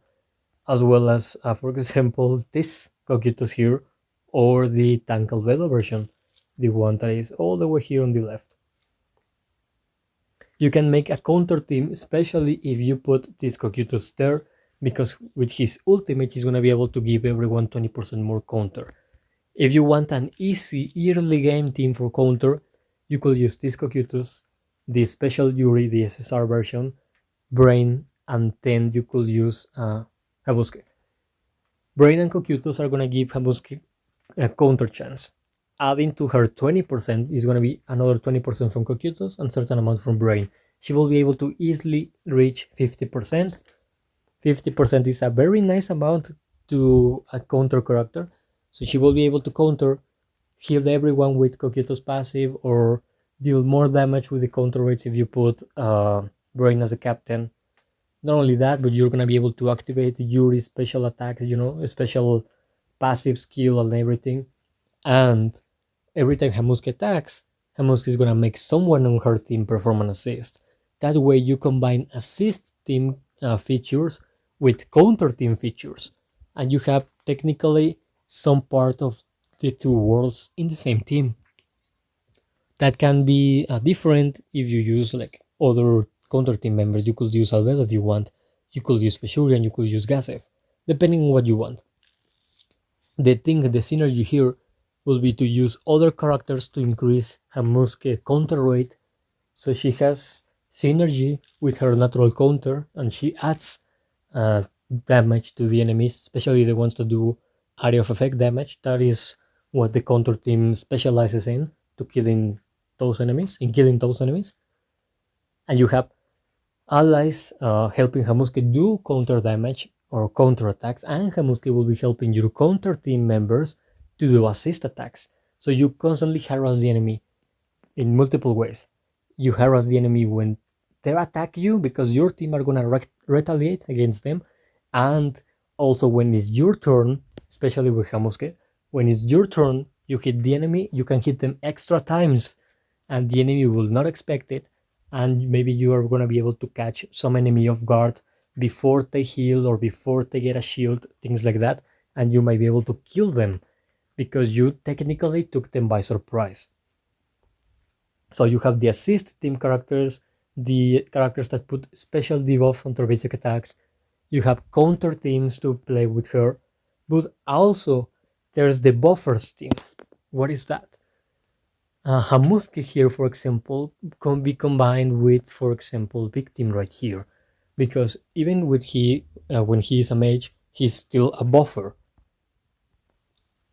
as well as, for example, this Gogyutos here, or the Tank Albedo version, the one that is all the way here on the left. You can make a counter team, especially if you put this Gogyutos there, because with his ultimate, he's going to be able to give everyone 20% more counter. If you want an easy early game team for counter, you could use this Gogyutos, the special Yuri, the SSR version, Brain, and then you could use Hamusuke. Brain and Gogyutos are going to give Hamusuke a counter chance. Adding to her 20% is going to be another 20% from Gogyutos and certain amount from Brain. She will be able to easily reach 50%. 50% is a very nice amount to a counter character. So she will be able to counter, heal everyone with Gogyuto's passive, or deal more damage with the counter rates if you put Brain as a captain. Not only that, but you're gonna be able to activate Yuri's special attacks, a special passive skill and everything. And every time Hamusuke attacks, Hamusuke is gonna make someone on her team perform an assist. That way you combine assist team features with counter team features, and you have technically some part of the two worlds in the same team. That can be different if you use like other counter team members. You could use Albedo if you want. You could use Peshurian, you could use Gasev, depending on what you want. The synergy here will be to use other characters to increase Hamusuke counter rate, so she has synergy with her natural counter, and she adds damage to the enemies, especially the ones that do area of effect damage. That is what the counter team specializes in, to killing those enemies, And you have allies helping Hamusuke do counter damage or counter attacks, and Hamusuke will be helping your counter team members to do assist attacks. So you constantly harass the enemy in multiple ways. You harass the enemy when they attack you because your team are gonna retaliate against them, and also when it's your turn, especially with Hamusuke, when it's your turn, you hit the enemy, you can hit them extra times, and the enemy will not expect it, and maybe you are gonna be able to catch some enemy off guard before they heal or before they get a shield, things like that, and you might be able to kill them because you technically took them by surprise. So you have the assist team characters, the characters that put special debuff on their basic attacks. You have counter teams to play with her, but also there's the buffers team. What is that? Hamusuke here, for example, can be combined with, for example, Victim right here, because even with when he is a mage, he's still a buffer.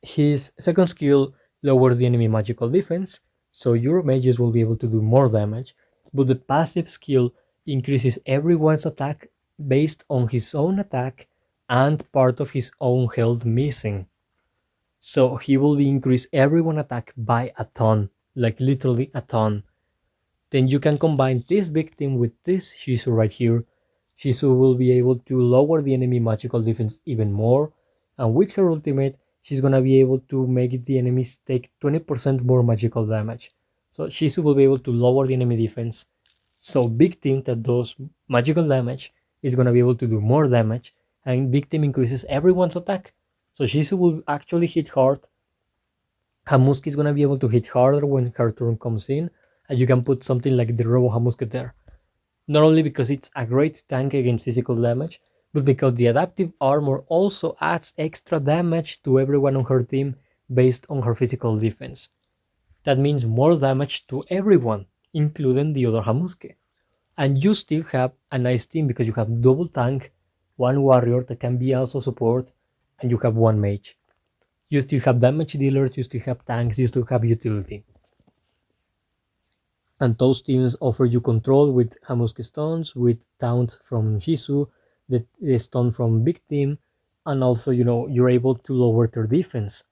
His second skill lowers the enemy magical defense, so your mages will be able to do more damage, but the passive skill increases everyone's attack based on his own attack and part of his own health missing. So he will increase everyone attack by a ton, like literally a ton. Then you can combine this victim with this Shizu right here. Shizu will be able to lower the enemy magical defense even more, and with her ultimate, she's gonna be able to make the enemies take 20% more magical damage. So Shizu will be able to lower the enemy defense. So big team that does magical damage is gonna be able to do more damage, and big team increases everyone's attack. So Shizu will actually hit hard. Hamusuke is gonna be able to hit harder when her turn comes in, and you can put something like the Robo Hamusuke there. Not only because it's a great tank against physical damage, but because the adaptive armor also adds extra damage to everyone on her team based on her physical defense. That means more damage to everyone, including the other Hamusuke. And you still have a nice team because you have double tank, one warrior that can be also support, and you have one mage. You still have damage dealers, you still have tanks, you still have utility. And those teams offer you control with Hamusuke stuns, with taunt from Shizu, the stun from Big Team, and also you're able to lower their defense.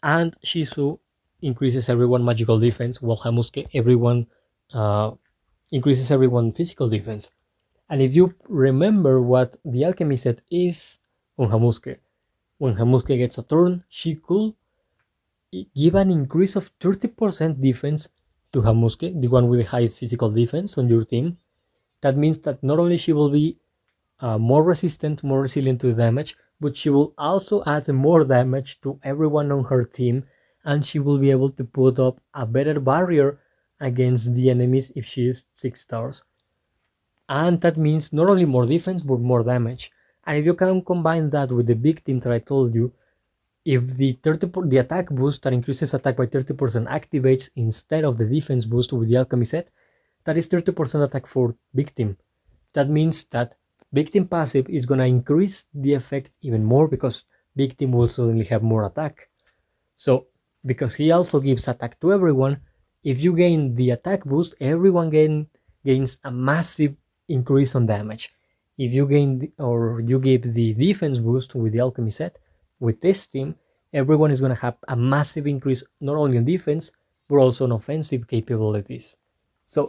And Shizu increases everyone magical defense, while Hamusuke uh, increases everyone physical defense. And if you remember what the alchemy set is on Hamusuke, when Hamusuke gets a turn, she could give an increase of 30% defense to Hamusuke, the one with the highest physical defense on your team. That means that not only she will be more resistant, more resilient to damage, but she will also add more damage to everyone on her team, and she will be able to put up a better barrier against the enemies if she is 6 stars. And that means not only more defense, but more damage. And if you can combine that with the big team that I told you, if the attack boost that increases attack by 30% activates instead of the defense boost with the alchemy set, that is 30% attack for big team. That means that big team passive is gonna increase the effect even more because big team will suddenly have more attack. So because he also gives attack to everyone, if you gain the attack boost, everyone gains a massive increase on damage. If you or you give the defense boost with the alchemy set, with this team, everyone is going to have a massive increase not only on defense, but also on offensive capabilities. So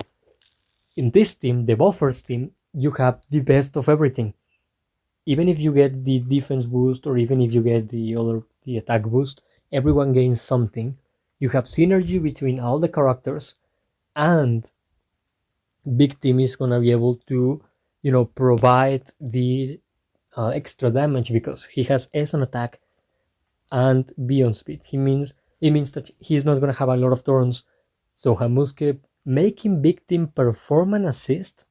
in this team, the buffers team, you have the best of everything. Even if you get the defense boost or even if you get the attack boost, everyone gains something. You have synergy between all the characters, and big team is gonna be able to provide the extra damage because he has S on attack and B on speed. It means that he's not gonna have a lot of turns. So Hamusuke making big team perform an assist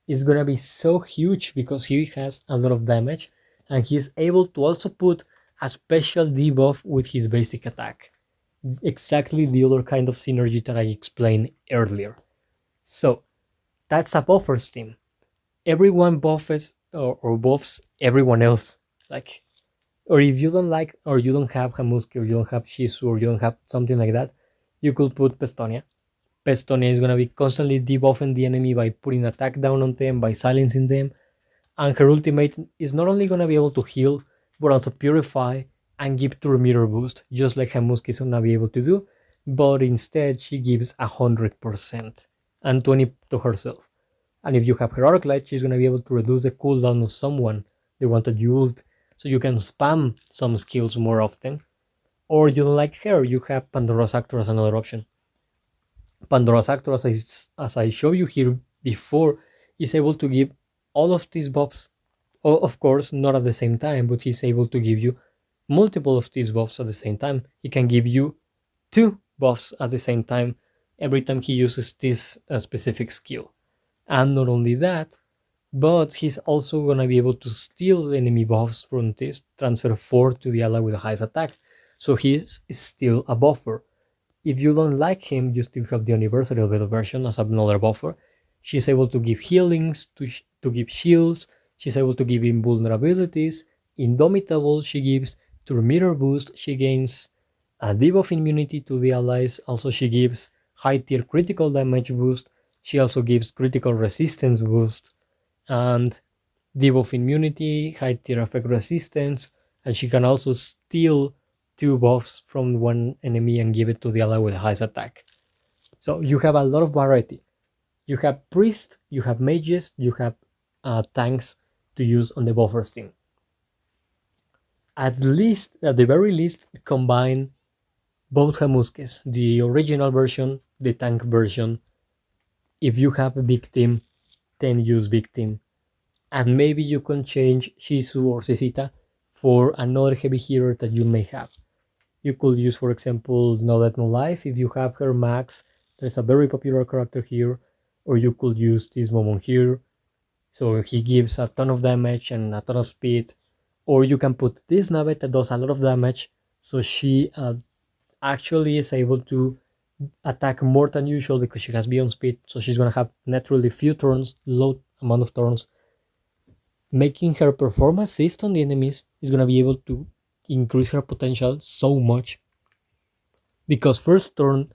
is gonna be so huge because he has a lot of damage and he's able to also put a special debuff with his basic attack. It's exactly the other kind of synergy that I explained earlier. So that's a buffers team. Everyone buffs or buffs everyone else. Like, or if you don't like or you don't have Hamusuke or you don't have Shizu or you don't have something like that, you could put Pestonia. Pestonia is gonna be constantly debuffing the enemy by putting attack down on them, by silencing them, and her ultimate is not only gonna be able to heal, but also purify and give 2 meter boost, just like Hamusuke is gonna be able to do, but instead she gives 100% and 20 to herself. And if you have Heroic Light, she's gonna be able to reduce the cooldown of someone, the one that you ult, so you can spam some skills more often. Or you don't like her, you have Pandora's Actor as another option. Pandora's Actor, as I showed you here before, is able to give all of these buffs. Of course, not at the same time, but he's able to give you multiple of these buffs at the same time. He can give you 2 buffs at the same time every time he uses this specific skill. And not only that, but he's also gonna be able to steal enemy buffs from this, transfer 4 to the ally with the highest attack. So he's still a buffer. If you don't like him, you still have the universal version as another buffer. She's able to give healings, to give shields, she's able to give invulnerabilities, indomitable, she gives 2 meter boost, she gains a debuff immunity to the allies, also she gives high tier critical damage boost, she also gives critical resistance boost, and debuff immunity, high tier effect resistance, and she can also steal 2 buffs from one enemy and give it to the ally with the highest attack. So you have a lot of variety. You have priests, you have mages, you have tanks to use on the buffers team. At the very least, combine both Hamuskes, the original version, the tank version. If you have a big team, then use big team. And maybe you can change Shizu or Cecita for another heavy hitter that you may have. You could use, for example, No Death No Life if you have her max. There's a very popular character here. Or you could use this Momon here. So he gives a ton of damage and a ton of speed. Or you can put this Navet that does a lot of damage. So she actually is able to attack more than usual because she has beyond speed. So she's gonna have naturally few turns, low amount of turns. Making her perform assist on the enemies is gonna be able to increase her potential so much. Because first turn,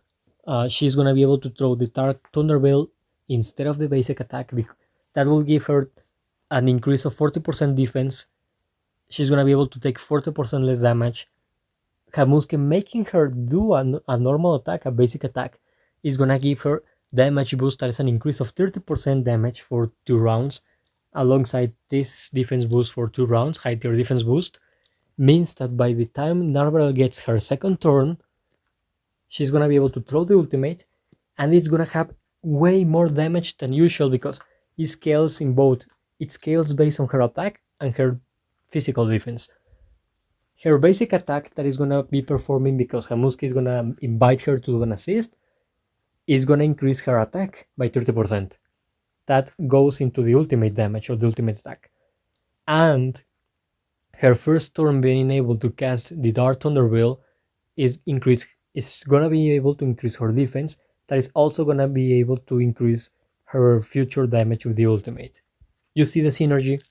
she's gonna be able to throw the Dark Thunderbolt instead of the basic attack. That will give her an increase of 40% defense. She's gonna be able to take 40% less damage. Hamusuke making her do a normal attack, a basic attack, is gonna give her damage boost that is an increase of 30% damage for 2 rounds, alongside this defense boost for 2 rounds, high tier defense boost, means that by the time Narvel gets her second turn, she's gonna be able to throw the ultimate, and it's gonna have way more damage than usual because it scales in both. It scales based on her attack and her physical defense. Her basic attack that is gonna be performing because Hamusuke is gonna invite her to do an assist is gonna increase her attack by 30%. That goes into the ultimate damage or the ultimate attack. And her first turn being able to cast the Dark Thunderbolt is gonna be able to increase her defense. That is also gonna be able to increase her future damage with the ultimate. You see the synergy?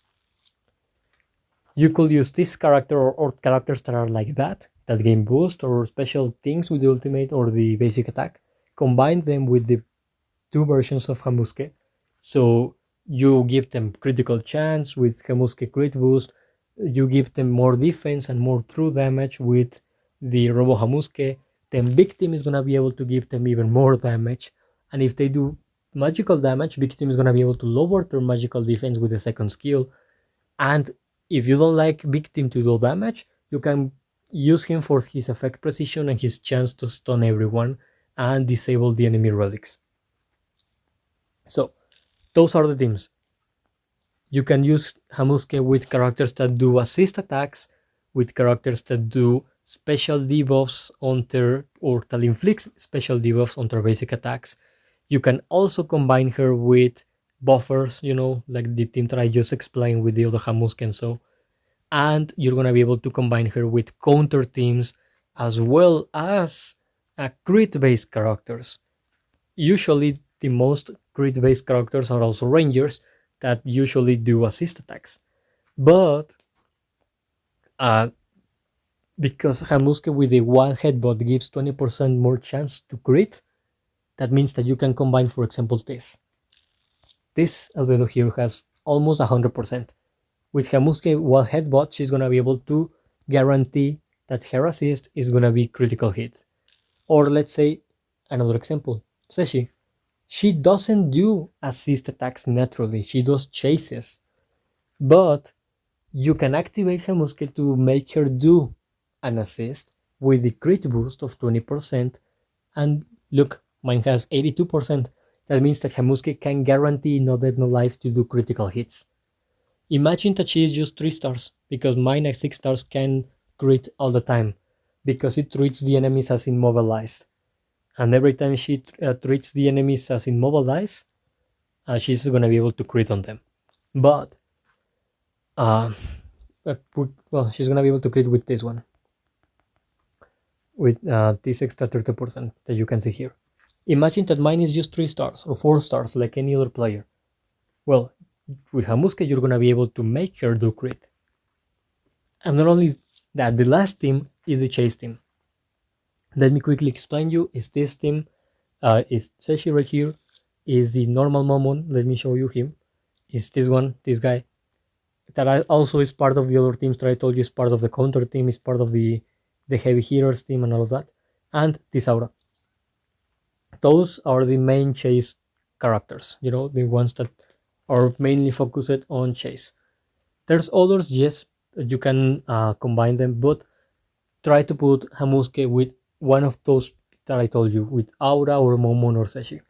You could use this character or characters that are like that gain boost or special things with the ultimate or the basic attack. Combine them with the 2 versions of Hamusuke. So you give them critical chance with Hamusuke crit boost. You give them more defense and more true damage with the Robo Hamusuke. Then Big Team is gonna be able to give them even more damage. And if they do magical damage, Big Team is gonna be able to lower their magical defense with the second skill. And if you don't like Big Team to do damage, you can use him for his effect precision and his chance to stun everyone and disable the enemy relics. So, those are the teams. You can use Hamusuke with characters that do assist attacks, with characters that do special debuffs on their, or that inflicts special debuffs on their basic attacks. You can also combine her with buffers, like the team that I just explained with the other Hamusuke and so. And you're gonna be able to combine her with counter teams as well as crit-based characters. Usually the most crit-based characters are also rangers that usually do assist attacks. But because Hamusuke with the one headbutt gives 20% more chance to crit, that means that you can combine, for example, this. This albedo here has almost 100%. With Hamusuke one headbutt, she's gonna be able to guarantee that her assist is gonna be critical hit. Or let's say another example, Seshi. She doesn't do assist attacks naturally, she does chases. But you can activate Hamusuke to make her do an assist with the crit boost of 20%. And look, mine has 82%. That means that Hamusuke can guarantee No Death No Life to do critical hits. Imagine that she is just 3 stars, because mine at 6 stars can crit all the time, because it treats the enemies as immobilized. And every time she treats the enemies as immobilized, she's gonna be able to crit on them. But, she's gonna be able to crit with this one, with this extra 30% that you can see here. Imagine that mine is just 3 stars or 4 stars like any other player. Well, with Hamusuke, you're gonna be able to make her do crit. And not only that, the last team is the chase team. Let me quickly explain you. Is this team, is Seshi right here, is the normal Momon. Let me show you him. Is this one, this guy, that also is part of the other teams that I told you is part of the counter team, is part of the heavy hitters team and all of that. And this Aura. Those are the main chase characters, the ones that are mainly focused on chase. There's others, yes, you can combine them, but try to put Hamusuke with one of those that I told you with Aura or Momon or Seshi.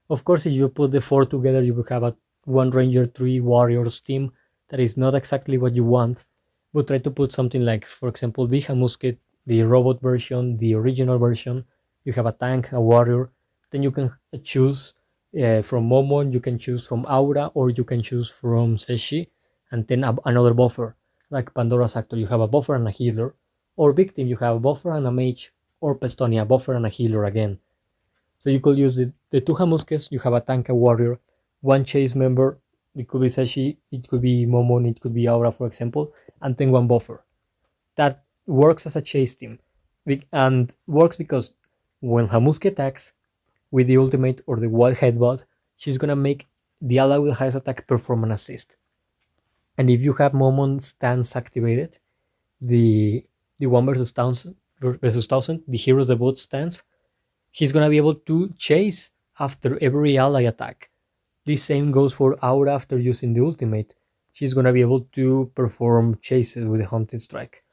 Of course, if you put the four together, you will have a one Ranger, three Warriors team that is not exactly what you want, but try to put something like, for example, the Hamusuke, the robot version, the original version. You have a tank, a warrior. Then you can choose from Momon, you can choose from Aura, or you can choose from Seshi, and then another buffer. Like Pandora's Actor, you have a buffer and a healer. Or Victim, you have a buffer and a mage. Or Pestonia, a buffer and a healer again. So you could use the two Hamuskes, you have a tank, a warrior, one chase member, it could be Seshi, it could be Momon, it could be Aura, for example, and then one buffer. That works as a chase team. And works because when Hamusuke attacks with the ultimate or the wild headbutt, she's gonna make the ally with highest attack perform an assist. And if you have Momon stance activated, the one versus thousand, the hero's debut stance, he's gonna be able to chase after every ally attack. The same goes for Aura after using the ultimate. She's gonna be able to perform chases with the Hunting Strike.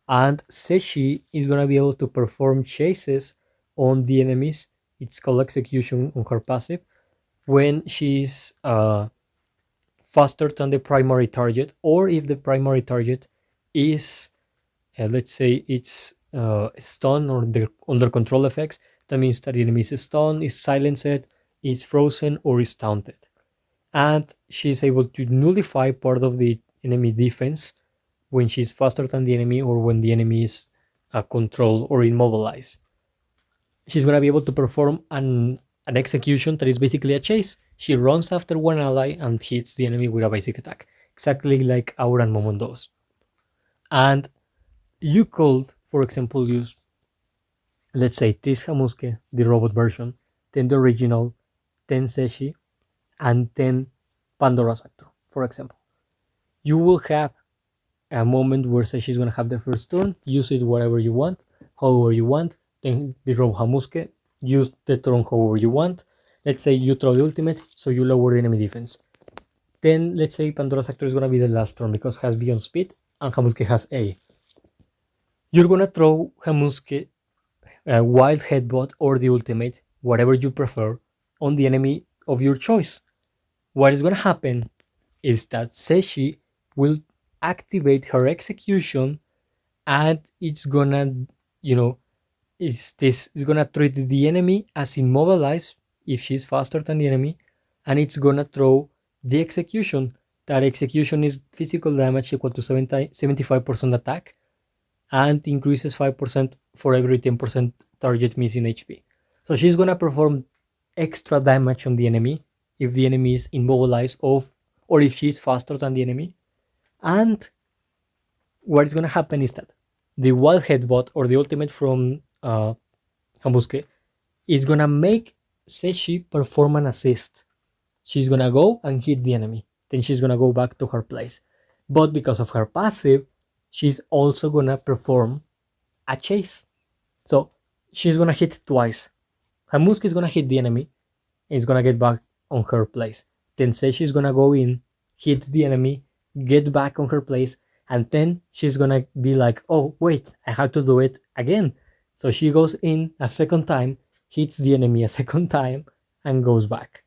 And Seshi is gonna be able to perform chases on the enemies. It's called execution on her passive when she's faster than the primary target, or if the primary target is, let's say, it's stun or under control effects. That means that the enemy is stunned, is silenced, is frozen, or is taunted. And she's able to nullify part of the enemy defense when she's faster than the enemy or when the enemy is controlled or immobilized. She's going to be able to perform an execution that is basically a chase. She runs after one ally and hits the enemy with a basic attack, exactly like Aura and Momon does. And you could, for example, use, let's say, this Hamusuke, the robot version, then the original, then Seshi, and then Pandora's Actor, for example. You will have a moment where Seshi is going to have the first turn, use it whatever you want, however you want, then the robot Hamusuke, use the turn however you want. Let's say you throw the ultimate, so you lower the enemy defense. Then let's say Pandora's Actor is going to be the last turn because it has Beyond Speed and Hamusuke has A. You're going to throw Hamusuke a wild headbutt or the ultimate, whatever you prefer, on the enemy of your choice. What is going to happen is that Seshi will activate her execution, and it's gonna, is gonna treat the enemy as immobilized if she's faster than the enemy, and it's gonna throw the execution. That execution is physical damage equal to 75% attack, and increases 5% for every 10% target missing HP. So she's gonna perform extra damage on the enemy if the enemy is immobilized or if she's faster than the enemy. And what is gonna happen is that the wild headbutt or the ultimate from Hamusuke is gonna make Seshi perform an assist. She's gonna go and hit the enemy. Then she's gonna go back to her place. But because of her passive, she's also gonna perform a chase. So she's gonna hit twice. Hamusuke is gonna hit the enemy, and is gonna get back on her place. Then Seshi is gonna go in, hit the enemy, get back on her place, and then she's gonna be like, oh wait, I have to do it again. So she goes in a second time, hits the enemy a second time, and goes back.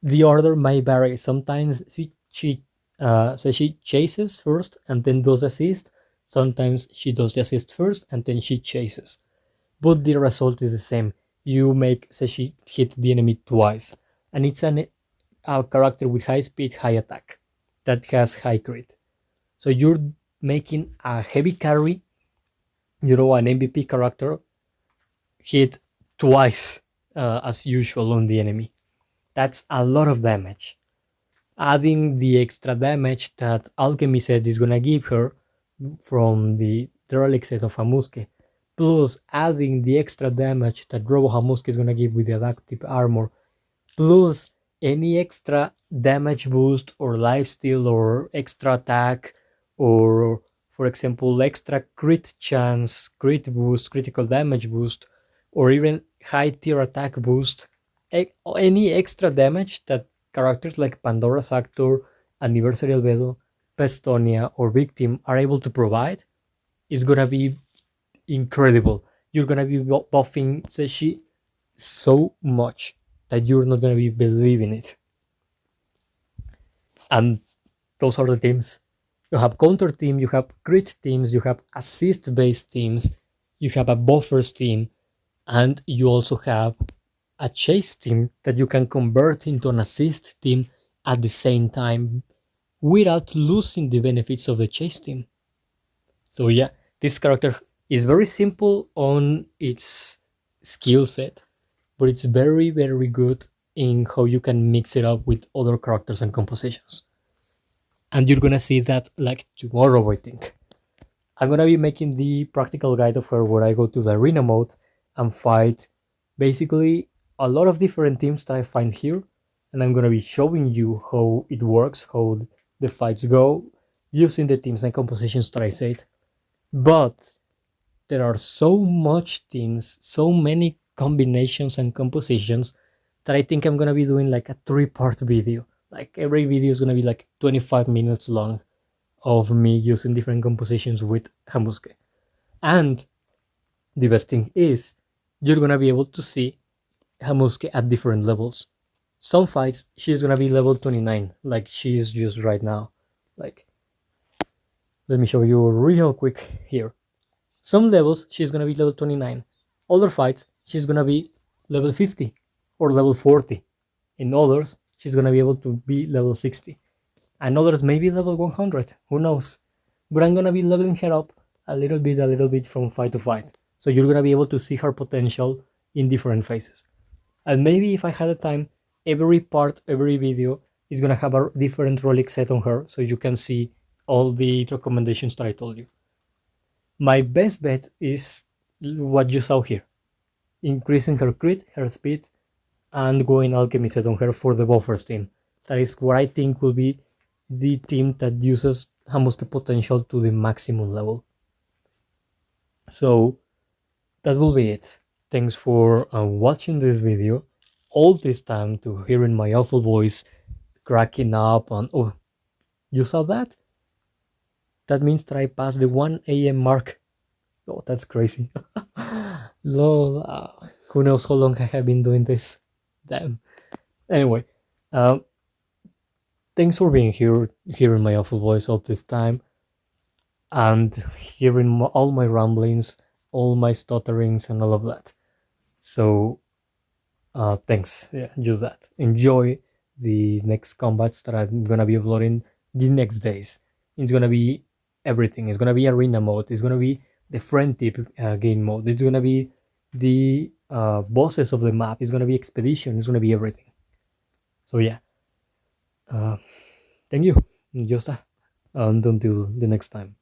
The order might vary. Sometimes she chases first and then does assist. Sometimes she does the assist first and then she chases. But the result is the same. You make Seshi hit the enemy twice. And it's a character with high speed, high attack that has high crit. So you're making a heavy carry, an MVP character, hit twice as usual on the enemy. That's a lot of damage. Adding the extra damage that Alchemy said is gonna give her from the relic set of Hamusuke, plus adding the extra damage that Robo Hamusuke is gonna give with the adaptive armor, plus any extra damage boost or lifesteal or extra attack, or for example extra crit chance, crit boost, critical damage boost, or even high tier attack boost, any extra damage that characters like Pandora's Actor, Anniversary Albedo, Pestonia, or Victim are able to provide is gonna be incredible. you're gonna be buffing Seshi so much that you're not gonna be believing it. And those are the teams. You have counter team, you have crit teams, you have assist based teams, you have a buffers team, and you also have a chase team that you can convert into an assist team at the same time without losing the benefits of the chase team. So yeah, this character is very simple on its skill set, but it's very, very good in how you can mix it up with other characters and compositions. And you're gonna see that like tomorrow, I think. I'm gonna be making the practical guide of her where I go to the arena mode and fight basically a lot of different teams that I find here. And I'm gonna be showing you how it works, how the fights go, using the teams and compositions that I said. But there are so much teams, so many combinations and compositions that I think I'm gonna be doing like a 3-part video. Like every video is gonna be like 25 minutes long of me using different compositions with Hamusuke. And the best thing is, you're gonna be able to see Hamusuke at different levels. Some fights, she's gonna be level 29, like she is just right now. Like, let me show you real quick here. Some levels, she's gonna be level 29. Other fights, she's gonna be level 50 or level 40. In others, she's gonna be able to be level 60. And others maybe level 100, who knows? But I'm gonna be leveling her up a little bit from fight to fight. So you're gonna be able to see her potential in different phases. And maybe if I had the time, every part, every video is gonna have a different relic set on her so you can see all the recommendations that I told you. My best bet is what you saw here. Increasing her crit, her speed, and going alchemy set on her for the buffers team. That is what I think will be the team that uses Hamusuke potential to the maximum level. So that will be it. Thanks for watching this video. All this time to hearing my awful voice cracking up and oh, you saw that? That means that I passed the 1 a.m. mark. Oh, that's crazy. Lol, who knows how long I have been doing this. Damn. Anyway, thanks for being here, hearing my awful voice all this time, and hearing all my ramblings, all my stutterings, and all of that. So, thanks. Yeah, just that. Enjoy the next combats that I'm gonna be uploading the next days. It's gonna be everything. It's gonna be arena mode. It's gonna be the friend tip game mode. It's gonna be the bosses of the map. It's gonna be expedition. It's gonna be everything. So yeah. Thank you. Just that. And until the next time.